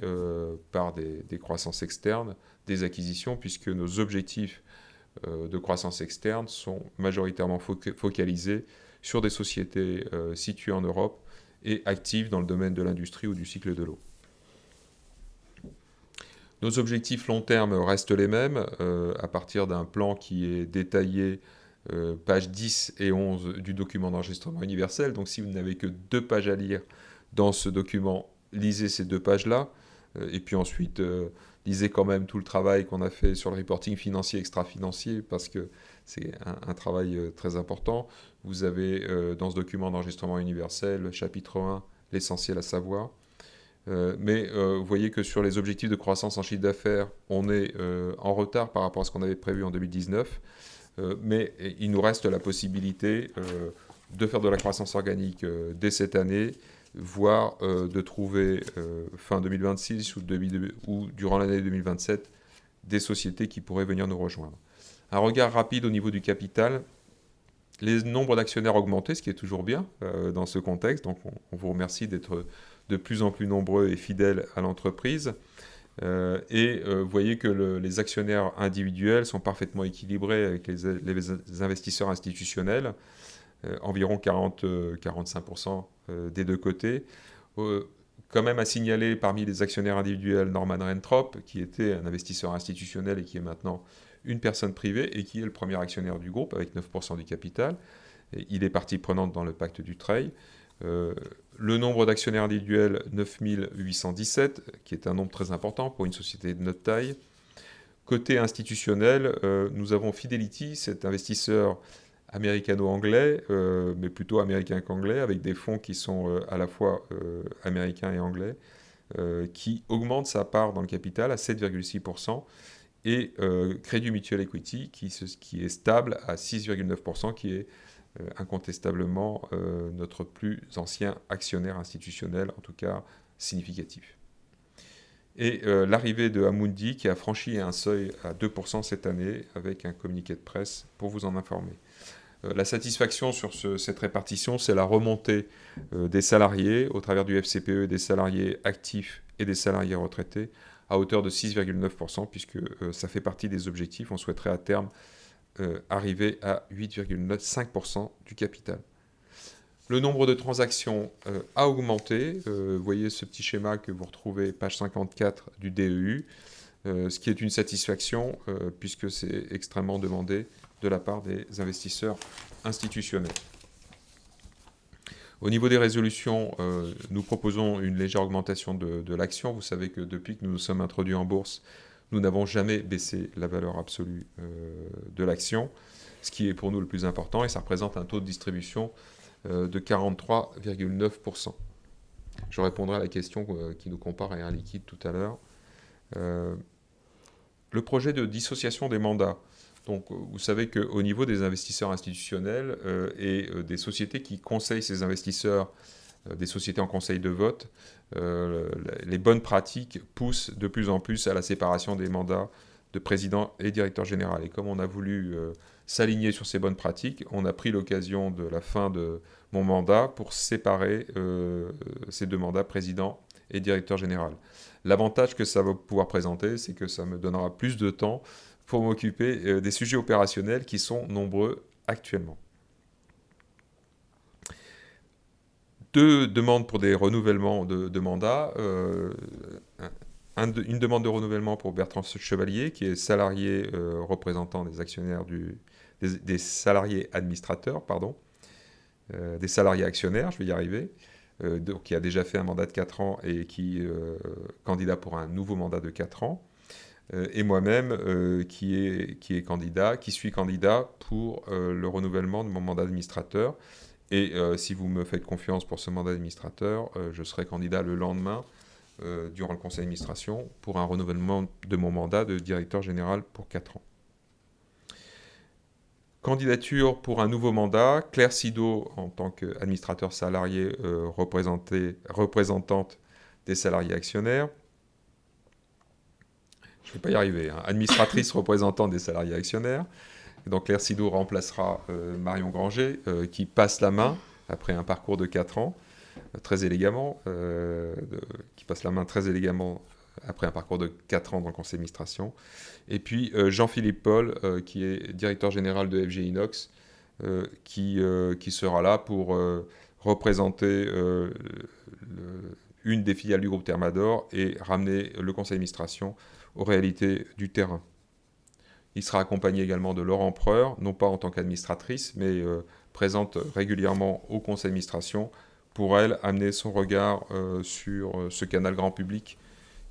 par des croissances externes, des acquisitions, puisque nos objectifs de croissance externe sont majoritairement focalisés sur des sociétés situées en Europe et actives dans le domaine de l'industrie ou du cycle de l'eau. Nos objectifs long terme restent les mêmes, à partir d'un plan qui est détaillé pages 10 et 11 du document d'enregistrement universel. Donc si vous n'avez que 2 pages à lire dans ce document, lisez ces 2 pages-là, et puis ensuite lisez quand même tout le travail qu'on a fait sur le reporting financier extra-financier, parce que c'est un travail très important. Vous avez dans ce document d'enregistrement universel, chapitre 1, l'essentiel à savoir. Mais vous voyez que sur les objectifs de croissance en chiffre d'affaires, on est en retard par rapport à ce qu'on avait prévu en 2019. Mais il nous reste la possibilité de faire de la croissance organique dès cette année, voire de trouver fin 2026 ou durant l'année 2027 des sociétés qui pourraient venir nous rejoindre. Un regard rapide au niveau du capital. Les nombres d'actionnaires ont augmenté, ce qui est toujours bien dans ce contexte. Donc on vous remercie d'être de plus en plus nombreux et fidèles à l'entreprise. Vous voyez que les actionnaires individuels sont parfaitement équilibrés avec les investisseurs institutionnels, environ 40-45% des deux côtés. Quand même à signaler parmi les actionnaires individuels Norman Rentrop, qui était un investisseur institutionnel et qui est maintenant une personne privée et qui est le premier actionnaire du groupe avec 9% du capital. Et il est partie prenante dans le pacte du Treuil. Le nombre d'actionnaires individuels, 9817, qui est un nombre très important pour une société de notre taille. Côté institutionnel, nous avons Fidelity, cet investisseur américano-anglais, mais plutôt américain qu'anglais, avec des fonds qui sont à la fois américains et anglais, qui augmente sa part dans le capital à 7,6%, et Crédit Mutual Equity, qui est stable à 6,9%, qui est incontestablement notre plus ancien actionnaire institutionnel, en tout cas significatif. Et l'arrivée de Amundi qui a franchi un seuil à 2% cette année avec un communiqué de presse pour vous en informer. La satisfaction sur cette répartition, c'est la remontée des salariés au travers du FCPE, des salariés actifs et des salariés retraités à hauteur de 6,9% puisque ça fait partie des objectifs. On souhaiterait à terme arriver à 8,5% du capital. Le nombre de transactions a augmenté. Vous voyez ce petit schéma que vous retrouvez page 54 du DEU, ce qui est une satisfaction puisque c'est extrêmement demandé de la part des investisseurs institutionnels. Au niveau des résolutions, nous proposons une légère augmentation de l'action. Vous savez que depuis que nous nous sommes introduits en bourse, nous n'avons jamais baissé la valeur absolue de l'action, ce qui est pour nous le plus important, et ça représente un taux de distribution de 43,9%. Je répondrai à la question qui nous compare à Air Liquide tout à l'heure. Le projet de dissociation des mandats. Donc, vous savez qu'au niveau des investisseurs institutionnels et des sociétés qui conseillent ces investisseurs, des sociétés en conseil de vote, les bonnes pratiques poussent de plus en plus à la séparation des mandats de président et directeur général. Et comme on a voulu s'aligner sur ces bonnes pratiques, on a pris l'occasion de la fin de mon mandat pour séparer ces deux mandats, président et directeur général. L'avantage que ça va pouvoir présenter, c'est que ça me donnera plus de temps pour m'occuper des sujets opérationnels qui sont nombreux actuellement. 2 demandes pour des renouvellements de mandats. Une demande de renouvellement pour Bertrand Chevalier, qui est salarié représentant des actionnaires des salariés administrateurs, des salariés actionnaires, je vais y arriver, qui a déjà fait un mandat de 4 ans et qui est candidat pour un nouveau mandat de 4 ans. et moi-même qui suis candidat pour le renouvellement de mon mandat d'administrateur. Et si vous me faites confiance pour ce mandat d'administrateur, je serai candidat le lendemain, durant le conseil d'administration, pour un renouvellement de mon mandat de directeur général pour 4 ans. Candidature pour un nouveau mandat, Claire Sido en tant qu'administrateur salarié, représentante des salariés actionnaires. Je ne vais pas y arriver, hein. Administratrice représentante des salariés actionnaires. Et donc Claire Sido remplacera Marion Granger, qui passe la main après un parcours de 4 ans, très élégamment, après un parcours de 4 ans dans le conseil d'administration. Et puis Jean-Philippe Paul, qui est directeur général de FG Inox, qui sera là pour représenter une des filiales du groupe Thermador et ramener le conseil d'administration aux réalités du terrain. Il sera accompagné également de Laure Empereur, non pas en tant qu'administratrice, mais présente régulièrement au conseil d'administration pour elle amener son regard sur ce canal grand public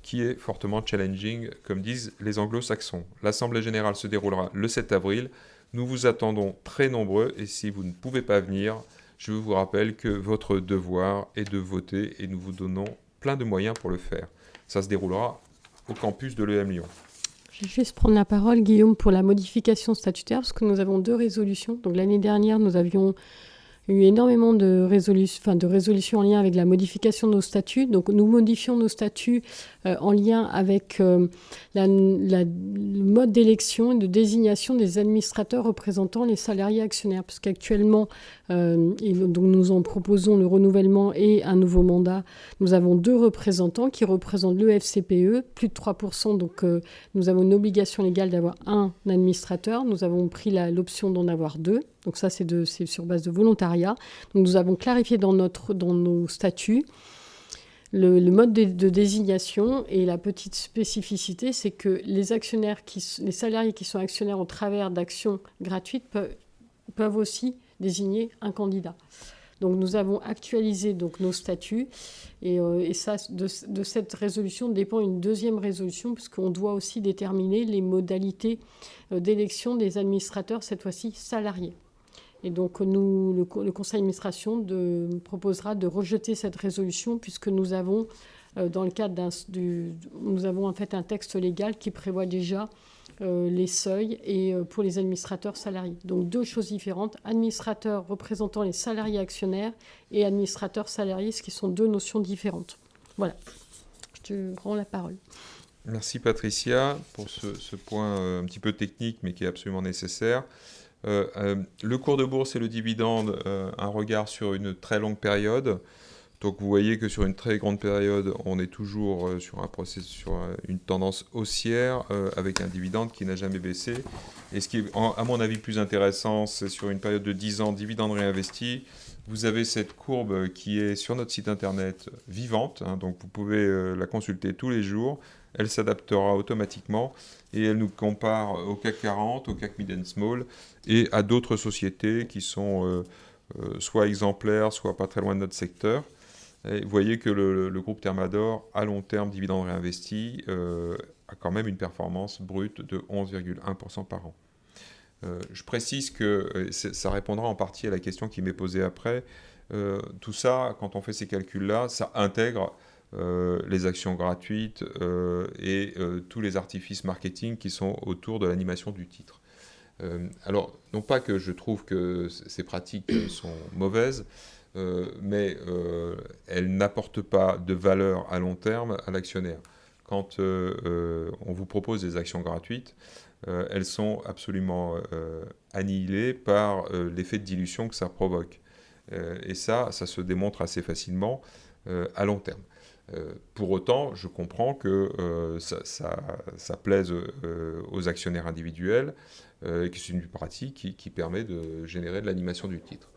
qui est fortement challenging, comme disent les anglo-saxons. L'Assemblée générale se déroulera le 7 avril. Nous vous attendons très nombreux et si vous ne pouvez pas venir, je vous rappelle que votre devoir est de voter et nous vous donnons plein de moyens pour le faire. Ça se déroulera au campus de l'EM Lyon. Je vais juste prendre la parole, Guillaume, pour la modification statutaire, parce que nous avons 2 résolutions. Donc l'année dernière, nous avions eu énormément de résolutions en lien avec la modification de nos statuts. Donc nous modifions nos statuts en lien avec le mode d'élection et de désignation des administrateurs représentant les salariés actionnaires. Parce qu'actuellement, donc nous en proposons le renouvellement et un nouveau mandat. Nous avons 2 représentants qui représentent le FCPE, plus de 3%. Donc nous avons une obligation légale d'avoir un administrateur. Nous avons pris l'option d'en avoir 2. Donc ça, c'est sur base de volontariat. Donc nous avons clarifié dans nos statuts le mode de désignation et la petite spécificité, c'est que les salariés qui sont actionnaires au travers d'actions gratuites peuvent aussi désigner un candidat. Donc nous avons actualisé nos statuts et ça, de cette résolution dépend une deuxième résolution puisqu'on doit aussi déterminer les modalités d'élection des administrateurs, cette fois-ci salariés. Et donc, le conseil d'administration proposera de rejeter cette résolution puisque nous avons, dans le cadre nous avons en fait un texte légal qui prévoit déjà les seuils et pour les administrateurs salariés. Donc, 2 choses différentes, administrateurs représentant les salariés actionnaires et administrateurs salariés, ce qui sont 2 notions différentes. Voilà, je te rends la parole. Merci Patricia pour ce point un petit peu technique mais qui est absolument nécessaire. Le cours de bourse et le dividende, un regard sur une très longue période. Donc vous voyez que sur une très grande période, on est toujours sur une tendance haussière avec un dividende qui n'a jamais baissé. Et ce qui est, à mon avis, plus intéressant, c'est sur une période de 10 ans, dividende réinvesti. Vous avez cette courbe qui est sur notre site internet vivante, hein, donc vous pouvez la consulter tous les jours. Elle s'adaptera automatiquement et elle nous compare au CAC 40, au CAC Mid and Small et à d'autres sociétés qui sont soit exemplaires, soit pas très loin de notre secteur. Et vous voyez que le groupe Thermador, à long terme, dividende réinvesti, a quand même une performance brute de 11,1% par an. Je précise que ça répondra en partie à la question qui m'est posée après. Tout ça, quand on fait ces calculs-là, ça intègre les actions gratuites et tous les artifices marketing qui sont autour de l'animation du titre. Alors, non pas que je trouve que ces pratiques sont mauvaises, mais elles n'apportent pas de valeur à long terme à l'actionnaire. Quand on vous propose des actions gratuites, elles sont absolument annihilées par l'effet de dilution que ça provoque. Et ça se démontre assez facilement à long terme. Pour autant, je comprends que ça plaise aux actionnaires individuels, et que c'est une pratique qui permet de générer de l'animation du titre.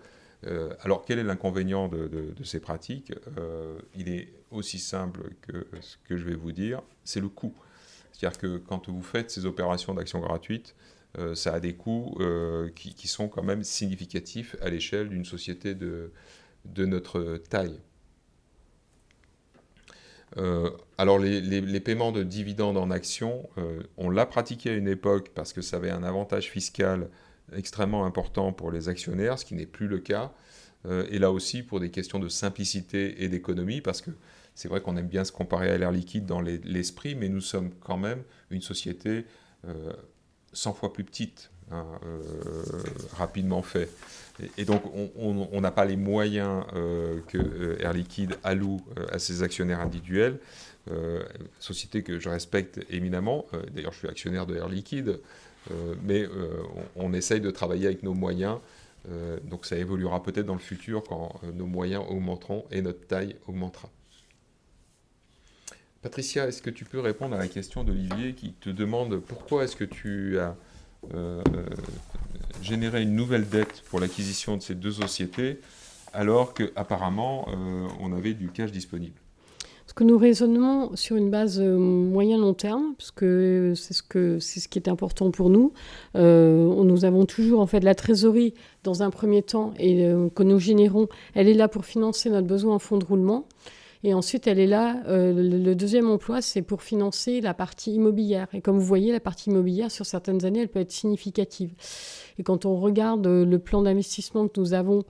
Alors, quel est l'inconvénient de ces pratiques ? Il est aussi simple que ce que je vais vous dire, c'est le coût. C'est-à-dire que quand vous faites ces opérations d'action gratuite, ça a des coûts qui sont quand même significatifs à l'échelle d'une société de notre taille. Alors les paiements de dividendes en actions, on l'a pratiqué à une époque parce que ça avait un avantage fiscal extrêmement important pour les actionnaires, ce qui n'est plus le cas. Et là aussi pour des questions de simplicité et d'économie, parce que c'est vrai qu'on aime bien se comparer à l'Air Liquide dans l'esprit, mais nous sommes quand même une société 100 fois plus petite, hein, rapidement fait. Et donc, on n'a pas les moyens que Air Liquide alloue à ses actionnaires individuels, société que je respecte éminemment. D'ailleurs, je suis actionnaire de Air Liquide, mais on essaye de travailler avec nos moyens. Donc, ça évoluera peut-être dans le futur quand nos moyens augmenteront et notre taille augmentera. Patricia, est-ce que tu peux répondre à la question d'Olivier qui te demande pourquoi est-ce que tu as généré une nouvelle dette pour l'acquisition de ces deux sociétés alors qu'apparemment on avait du cash disponible? Parce que nous raisonnons sur une base moyen-long terme, parce que c'est ce qui est important pour nous. Nous avons toujours en fait de la trésorerie dans un premier temps et que nous générons. Elle est là pour financer notre besoin en fonds de roulement. Et ensuite, elle est là, le deuxième emploi, c'est pour financer la partie immobilière. Et comme vous voyez, la partie immobilière, sur certaines années, elle peut être significative. Et quand on regarde le plan d'investissement que nous avons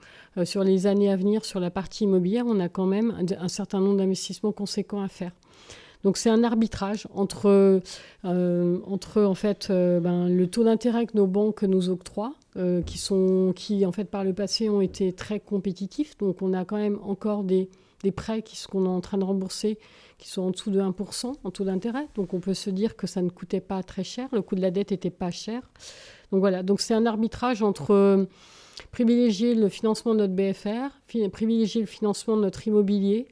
sur les années à venir sur la partie immobilière, on a quand même un certain nombre d'investissements conséquents à faire. Donc c'est un arbitrage entre en fait, le taux d'intérêt que nos banques nous octroient, qui en fait par le passé ont été très compétitifs. Donc on a quand même encore des prêts qu'on est en train de rembourser qui sont en dessous de 1% en taux d'intérêt. Donc on peut se dire que ça ne coûtait pas très cher, le coût de la dette n'était pas cher. Donc voilà, donc c'est un arbitrage entre privilégier le financement de notre BFR, privilégier le financement de notre immobilier,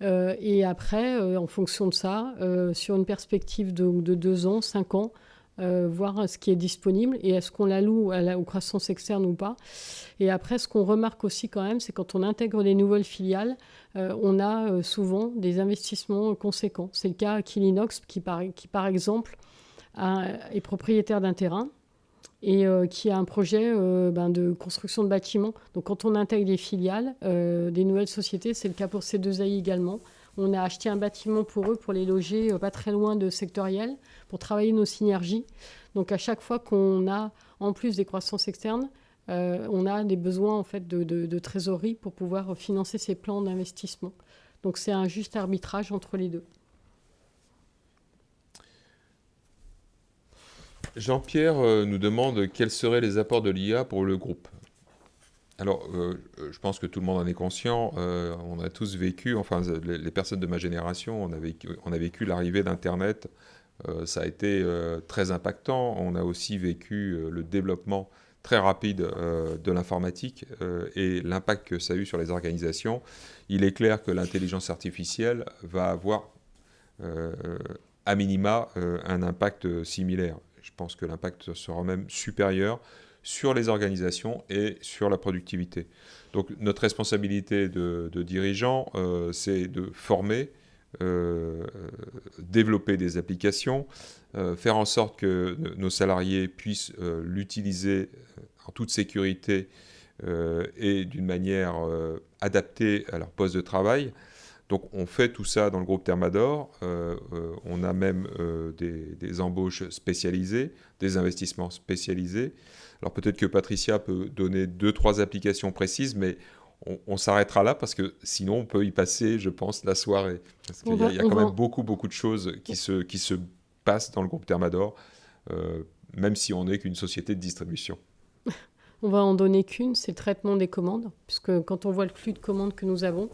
et après, en fonction de ça, sur une perspective de 2 ans, 5 ans, voir ce qui est disponible et est-ce qu'on l'alloue aux croissances externes ou pas. Et après, ce qu'on remarque aussi quand même, c'est quand on intègre des nouvelles filiales, on a souvent des investissements conséquents. C'est le cas à Quilinox qui par exemple, est propriétaire d'un terrain et qui a un projet de construction de bâtiments. Donc quand on intègre des filiales, des nouvelles sociétés, c'est le cas pour C2AI également. On a acheté un bâtiment pour eux, pour les loger pas très loin de Sectoriel, pour travailler nos synergies. Donc à chaque fois qu'on a, en plus des croissances externes, on a des besoins en fait, de trésorerie pour pouvoir financer ces plans d'investissement. Donc c'est un juste arbitrage entre les deux. Jean-Pierre nous demande quels seraient les apports de l'IA pour le groupe. Alors, je pense que tout le monde en est conscient. On a tous vécu, enfin, les personnes de ma génération, on a vécu l'arrivée d'Internet. Ça a été très impactant. On a aussi vécu le développement très rapide de l'informatique et l'impact que ça a eu sur les organisations. Il est clair que l'intelligence artificielle va avoir, à minima, un impact similaire. Je pense que l'impact sera même supérieur sur les organisations et sur la productivité. Donc notre responsabilité de dirigeants, c'est de former, développer des applications, faire en sorte que nos salariés puissent l'utiliser en toute sécurité et d'une manière adaptée à leur poste de travail. Donc on fait tout ça dans le groupe Thermador. On a même des embauches spécialisées, des investissements spécialisés. Alors peut-être que Patricia peut donner 2-3 applications précises, mais on s'arrêtera là parce que sinon on peut y passer, je pense, la soirée. Parce qu'il y a quand même beaucoup de choses qui se passent dans le groupe Thermador, même si on n'est qu'une société de distribution. On va en donner qu'une, c'est le traitement des commandes, puisque quand on voit le flux de commandes que nous avons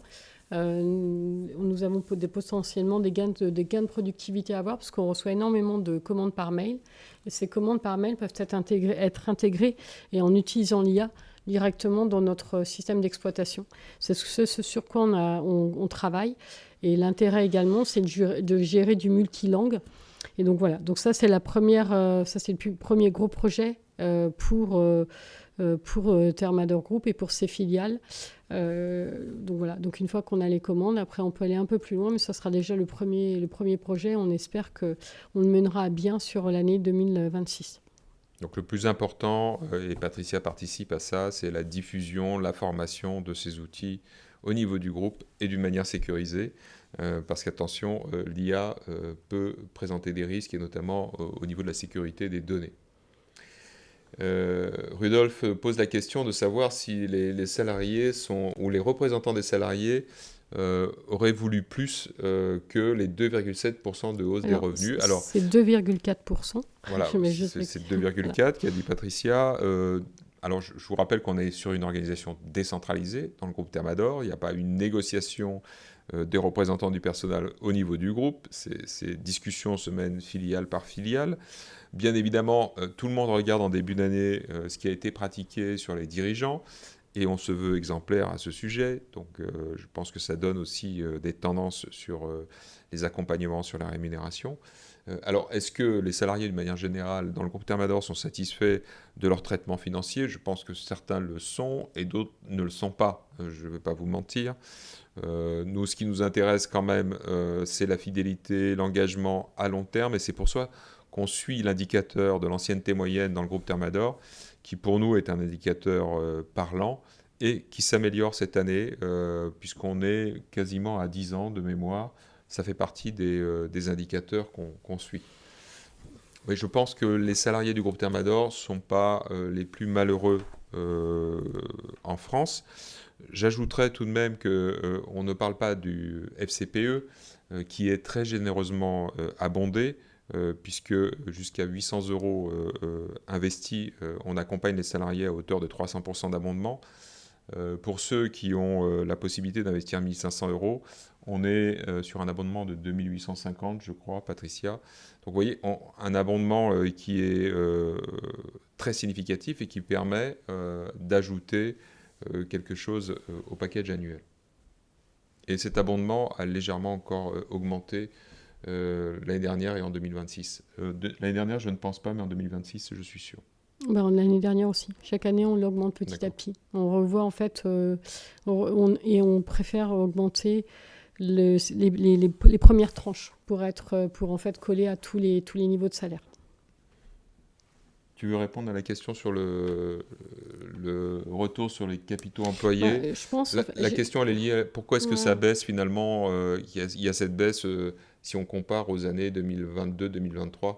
potentiellement des gains de productivité à avoir parce qu'on reçoit énormément de commandes par mail. Et ces commandes par mail peuvent être intégrées et en utilisant l'IA directement dans notre système d'exploitation. C'est ce sur quoi on travaille. Et l'intérêt également, c'est de gérer du multilangue. Et donc voilà. Donc ça, c'est le premier gros projet pour Thermador Group et pour ses filiales. Donc voilà, donc une fois qu'on a les commandes, après on peut aller un peu plus loin, mais ça sera déjà le premier projet. On espère qu'on le mènera à bien sur l'année 2026. Donc le plus important, et Patricia participe à ça, c'est la diffusion, la formation de ces outils au niveau du groupe et d'une manière sécurisée. parce qu'attention, l'IA peut présenter des risques, et notamment au niveau de la sécurité des données. Rudolf pose la question de savoir si les salariés ou les représentants des salariés auraient voulu plus que les 2,7% de hausse des revenus. Alors, c'est 2,4%. Voilà, c'est 2,4 qu'a dit Patricia. Alors, je vous rappelle qu'on est sur une organisation décentralisée dans le groupe Thermador. Il n'y a pas une négociation des représentants du personnel au niveau du groupe. Ces discussions se mènent filiale par filiale. Bien évidemment, tout le monde regarde en début d'année ce qui a été pratiqué sur les dirigeants, et on se veut exemplaire à ce sujet. Donc, je pense que ça donne aussi des tendances sur les accompagnements sur la rémunération. Alors, est-ce que les salariés, de manière générale, dans le groupe Thermador, sont satisfaits de leur traitement financier ? Je pense que certains le sont et d'autres ne le sont pas. Je ne vais pas vous mentir. Nous, ce qui nous intéresse quand même, c'est la fidélité, l'engagement à long terme, et c'est pour ça qu'on suit l'indicateur de l'ancienneté moyenne dans le groupe Thermador, qui pour nous est un indicateur parlant et qui s'améliore cette année, puisqu'on est quasiment à 10 ans de mémoire. Ça fait partie des indicateurs qu'on suit. Oui, je pense que les salariés du groupe Thermador ne sont pas les plus malheureux en France. J'ajouterais tout de même qu'on ne parle pas du FCPE, qui est très généreusement abondé, puisque jusqu'à 800 € investis, on accompagne les salariés à hauteur de 300% d'abondement. Pour ceux qui ont la possibilité d'investir 1 500 €, on est sur un abondement de 2 850, je crois, Patricia. Donc vous voyez, un abondement qui est très significatif et qui permet d'ajouter quelque chose au package annuel. Et cet abondement a légèrement encore augmenté l'année dernière et en 2026. L'année dernière, je ne pense pas, mais en 2026, je suis sûr. L'année dernière aussi. Chaque année, on l'augmente petit à petit. On revoit en fait, et on préfère augmenter les premières tranches pour en fait coller à tous les niveaux de salaire. Tu veux répondre à la question sur le retour sur les capitaux employés ? Je pense, la question, elle est liée à pourquoi est-ce que ça baisse finalement. Il y a cette baisse si on compare aux années 2022-2023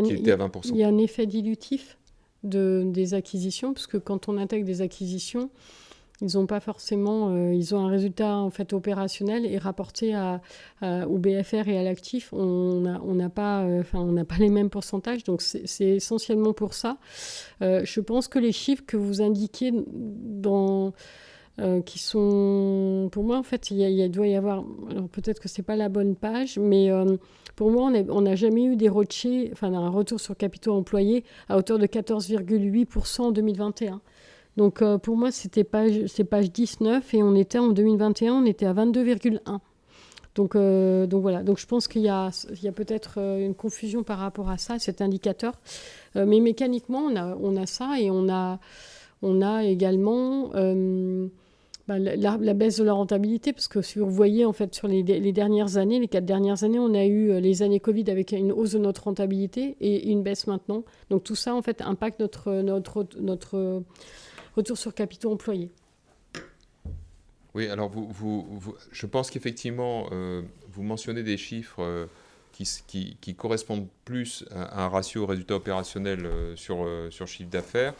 qui était à 20%. Il y a un effet dilutif des acquisitions, parce que quand on intègre des acquisitions, ils ont pas forcément, ils ont un résultat en fait opérationnel, et rapporté au BFR et à l'actif, on n'a pas les mêmes pourcentages, donc c'est essentiellement pour ça. Je pense que les chiffres que vous indiquez qui sont, pour moi en fait, il doit y avoir, alors peut-être que c'est pas la bonne page, mais pour moi on n'a jamais eu des ROCE, un retour sur capitaux employés à hauteur de 14,8% en 2021. Donc pour moi c'est page 19, et on était en 2021, on était à 22,1. Donc voilà, donc je pense qu'il y a peut-être une confusion par rapport à ça, cet indicateur. Mais mécaniquement on a ça, et on a également la baisse de la rentabilité, parce que si vous voyez en fait sur les dernières années, les 4 dernières années, on a eu les années Covid avec une hausse de notre rentabilité et une baisse maintenant. Donc tout ça en fait impacte notre retour sur capitaux employés. Oui, alors je pense qu'effectivement, vous mentionnez des chiffres qui correspondent plus à un ratio résultat opérationnel sur chiffre d'affaires.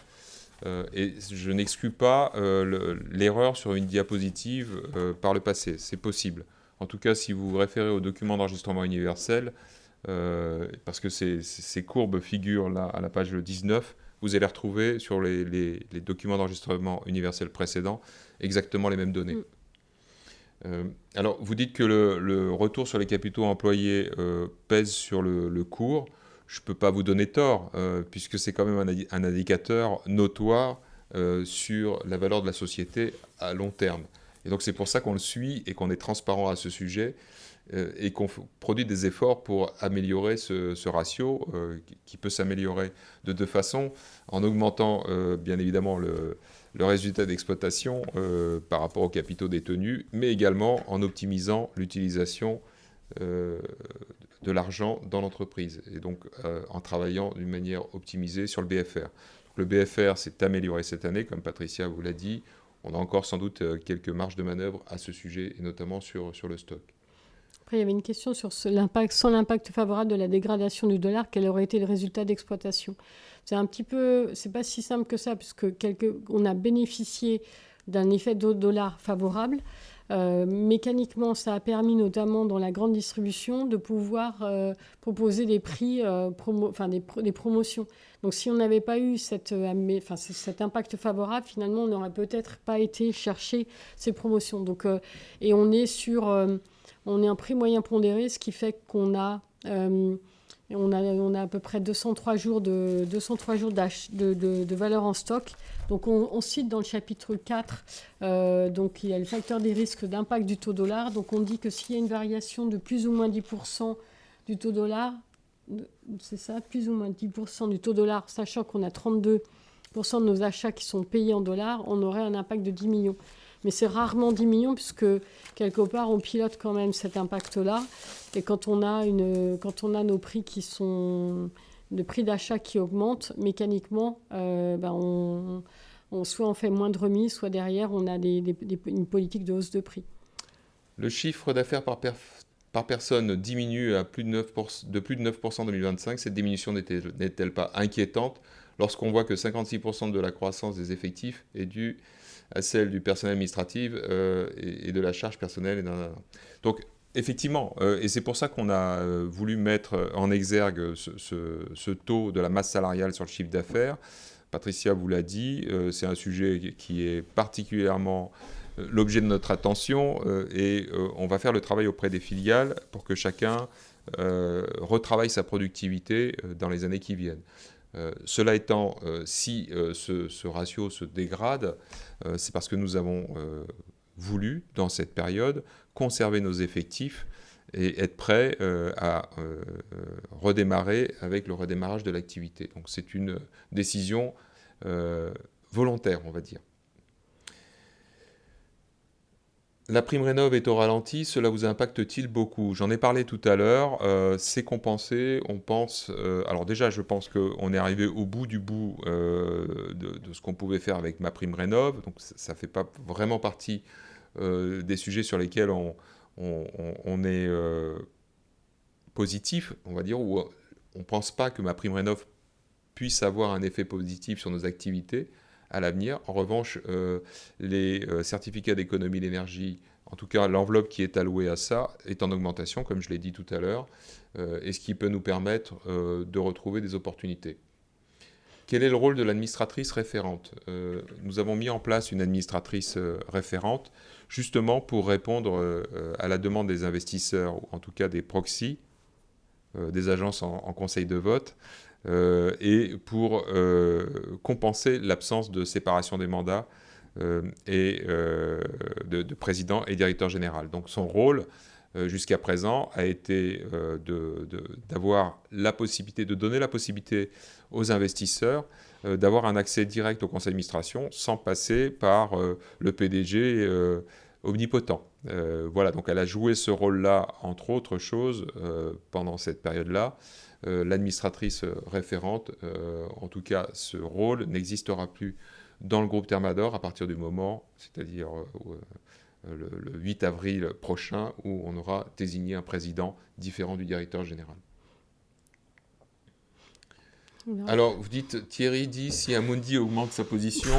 Et je n'exclus pas l'erreur sur une diapositive par le passé. C'est possible. En tout cas, si vous vous référez au document d'enregistrement universel, parce que ces courbes figurent là à la page 19, vous allez retrouver sur les documents d'enregistrement universel précédents exactement les mêmes données. Alors, vous dites que le retour sur les capitaux employés pèse sur le cours. Je ne peux pas vous donner tort, puisque c'est quand même un indicateur notoire sur la valeur de la société à long terme. Et donc c'est pour ça qu'on le suit et qu'on est transparent à ce sujet, et qu'on produit des efforts pour améliorer ce ratio, qui peut s'améliorer de deux façons, en augmentant bien évidemment le résultat d'exploitation par rapport aux capitaux détenus, mais également en optimisant l'utilisation de l'argent dans l'entreprise, et donc en travaillant d'une manière optimisée sur le BFR. Donc, le BFR s'est amélioré cette année, comme Patricia vous l'a dit. On a encore sans doute quelques marges de manœuvre à ce sujet, et notamment sur le stock. Après, il y avait une question sur l'impact, sans l'impact favorable de la dégradation du dollar, quel aurait été le résultat d'exploitation? C'est pas si simple que ça, puisque on a bénéficié d'un effet de dollar favorable. Mécaniquement, ça a permis notamment dans la grande distribution de pouvoir proposer des prix, des promotions. Donc si on n'avait pas eu cet impact favorable, finalement, on n'aurait peut-être pas été chercher ces promotions. Donc, et on est un prix moyen pondéré, ce qui fait qu'on a... on a à peu près 203 jours de valeur en stock. Donc on cite dans le chapitre 4, donc il y a le facteur des risques d'impact du taux dollar. Donc on dit que s'il y a une variation de plus ou moins 10% du taux dollar, c'est ça, plus ou moins 10% du taux dollar, sachant qu'on a 32% de nos achats qui sont payés en dollars, on aurait un impact de 10 millions. Mais c'est rarement 10 millions puisque quelque part on pilote quand même cet impact-là. Et quand on a nos prix qui sont de prix d'achat qui augmentent mécaniquement, soit on fait moins de remises, soit derrière on a une politique de hausse de prix. Le chiffre d'affaires par personne diminue à plus de 9% en 2025. Cette diminution n'est-elle pas inquiétante lorsqu'on voit que 56% de la croissance des effectifs est due à celle du personnel administratif et de la charge personnelle. Donc, effectivement, et c'est pour ça qu'on a voulu mettre en exergue ce taux de la masse salariale sur le chiffre d'affaires. Patricia vous l'a dit, c'est un sujet qui est particulièrement l'objet de notre attention et on va faire le travail auprès des filiales pour que chacun retravaille sa productivité dans les années qui viennent. Cela étant, si ce ratio se dégrade, c'est parce que nous avons voulu, dans cette période, conserver nos effectifs et être prêts à redémarrer avec le redémarrage de l'activité. Donc c'est une décision volontaire, on va dire. La prime rénov est au ralenti, cela vous impacte-t-il beaucoup? J'en ai parlé tout à l'heure, c'est compensé, on pense... alors déjà, je pense qu'on est arrivé au bout du bout de ce qu'on pouvait faire avec ma prime rénov, donc ça ne fait pas vraiment partie des sujets sur lesquels on est positif, on va dire, ou on ne pense pas que ma prime rénov puisse avoir un effet positif sur nos activités à l'avenir. En revanche, les certificats d'économie d'énergie, en tout cas l'enveloppe qui est allouée à ça, est en augmentation, comme je l'ai dit tout à l'heure, et ce qui peut nous permettre de retrouver des opportunités. Quel est le rôle de l'administratrice référente? Nous avons mis en place une administratrice référente, justement pour répondre à la demande des investisseurs, ou en tout cas des proxys, des agences en conseil de vote, et pour compenser l'absence de séparation des mandats et de président et directeur général. Donc son rôle, jusqu'à présent, a été d'avoir la possibilité, de donner la possibilité aux investisseurs d'avoir un accès direct au conseil d'administration sans passer par le PDG omnipotent. Voilà, donc elle a joué ce rôle-là, entre autres choses, pendant cette période-là. L'administratrice référente, en tout cas ce rôle, n'existera plus dans le groupe Thermador à partir du moment, c'est-à-dire le 8 avril prochain, où on aura désigné un président différent du directeur général. Alors, vous dites, Thierry dit, si Amundi augmente sa position,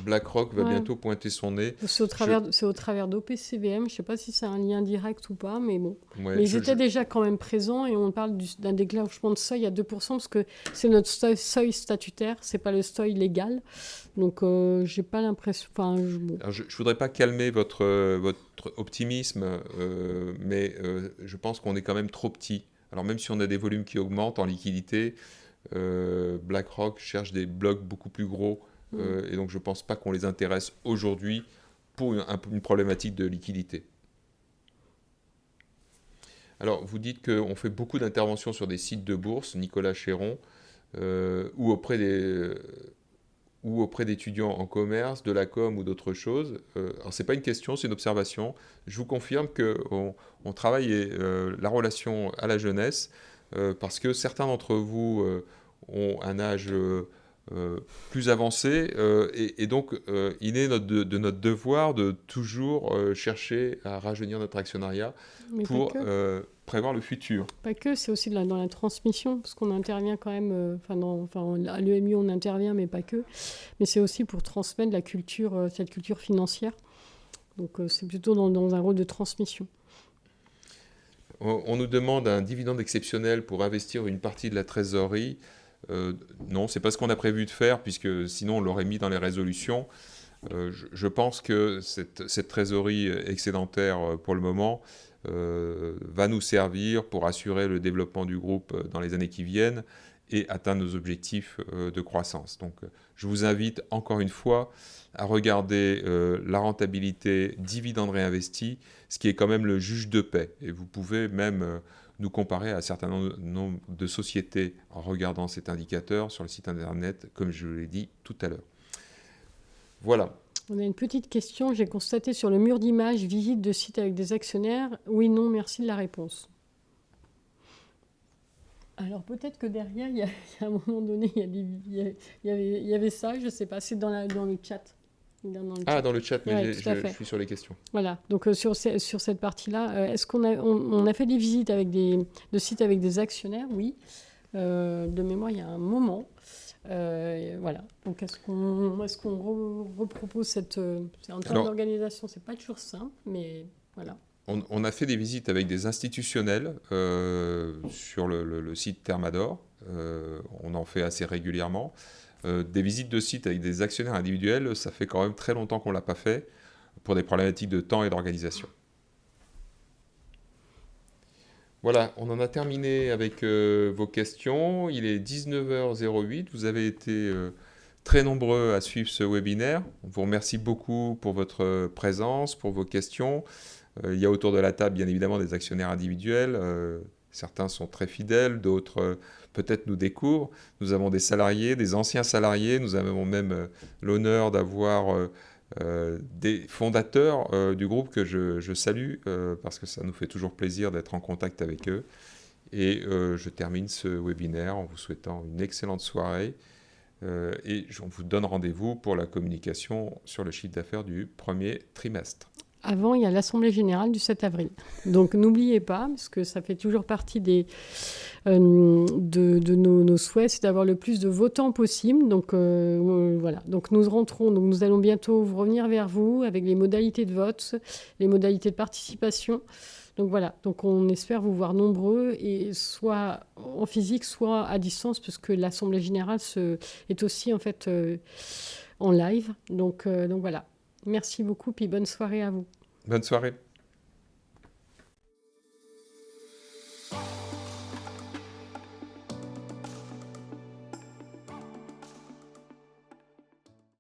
BlackRock va bientôt pointer son nez. C'est au travers d'OPCVM, je ne sais pas si c'est un lien direct ou pas, mais bon. Ouais, mais ils étaient déjà quand même présents et on parle d'un déclenchement de seuil à 2% parce que c'est notre seuil statutaire, ce n'est pas le seuil légal. Donc, je n'ai pas l'impression... Je ne voudrais pas calmer votre optimisme, mais je pense qu'on est quand même trop petit. Alors, même si on a des volumes qui augmentent en liquidité, BlackRock cherche des blocs beaucoup plus gros et donc je ne pense pas qu'on les intéresse aujourd'hui pour une problématique de liquidité. Alors vous dites qu'on fait beaucoup d'interventions sur des sites de bourse, Nicolas Chéron, ou auprès d'étudiants en commerce, de la com ou d'autres choses. Alors ce n'est pas une question, c'est une observation. Je vous confirme qu'on travaille la relation à la jeunesse parce que certains d'entre vous ont un âge plus avancé. Et donc, il est de notre devoir de toujours chercher à rajeunir notre actionnariat pour prévoir le futur. Pas que, c'est aussi dans la transmission, parce qu'on intervient quand même, à l'EMU on intervient, mais pas que. Mais c'est aussi pour transmettre la culture, cette culture financière. Donc c'est plutôt dans un rôle de transmission. On nous demande un dividende exceptionnel pour investir une partie de la trésorerie. Non, c'est pas ce qu'on a prévu de faire, puisque sinon on l'aurait mis dans les résolutions. Je pense que cette trésorerie excédentaire, pour le moment, va nous servir pour assurer le développement du groupe dans les années qui viennent et atteindre nos objectifs de croissance. Donc, je vous invite encore une fois à regarder la rentabilité dividende réinvesti, ce qui est quand même le juge de paix. Et vous pouvez même nous comparer à un certain nombre de sociétés en regardant cet indicateur sur le site internet, comme je l'ai dit tout à l'heure. Voilà. On a une petite question. J'ai constaté sur le mur d'image visite de site avec des actionnaires. Oui, non, merci de la réponse. Alors peut-être que derrière, il y a à un moment donné, il y avait ça, je ne sais pas, c'est dans le chat. Dans le chat, mais je suis sur les questions. Voilà, donc sur cette partie-là, est-ce qu'on a fait des visites de sites avec des actionnaires? Oui, de mémoire, il y a un moment. Voilà, donc est-ce qu'on repropose cette... en termes d'organisation, c'est pas toujours simple, mais voilà. On a fait des visites avec des institutionnels sur le site Thermador. On en fait assez régulièrement. Des visites de sites avec des actionnaires individuels, ça fait quand même très longtemps qu'on ne l'a pas fait, pour des problématiques de temps et d'organisation. Voilà, on en a terminé avec vos questions. Il est 19h08. Vous avez été très nombreux à suivre ce webinaire. On vous remercie beaucoup pour votre présence, pour vos questions. Il y a autour de la table, bien évidemment, des actionnaires individuels. Certains sont très fidèles, d'autres peut-être nous découvrent. Nous avons des salariés, des anciens salariés. Nous avons même l'honneur d'avoir des fondateurs du groupe que je salue parce que ça nous fait toujours plaisir d'être en contact avec eux. Et je termine ce webinaire en vous souhaitant une excellente soirée. Et on vous donne rendez-vous pour la communication sur le chiffre d'affaires du premier trimestre. Avant, il y a l'Assemblée générale du 7 avril. Donc, n'oubliez pas, parce que ça fait toujours partie de nos souhaits, c'est d'avoir le plus de votants possible. Donc, voilà. Donc, nous allons bientôt revenir vers vous avec les modalités de vote, les modalités de participation. Donc, voilà. Donc, on espère vous voir nombreux, et soit en physique, soit à distance, puisque l'Assemblée générale est aussi, en fait, en live. Donc, voilà. Merci beaucoup, puis bonne soirée à vous. Bonne soirée.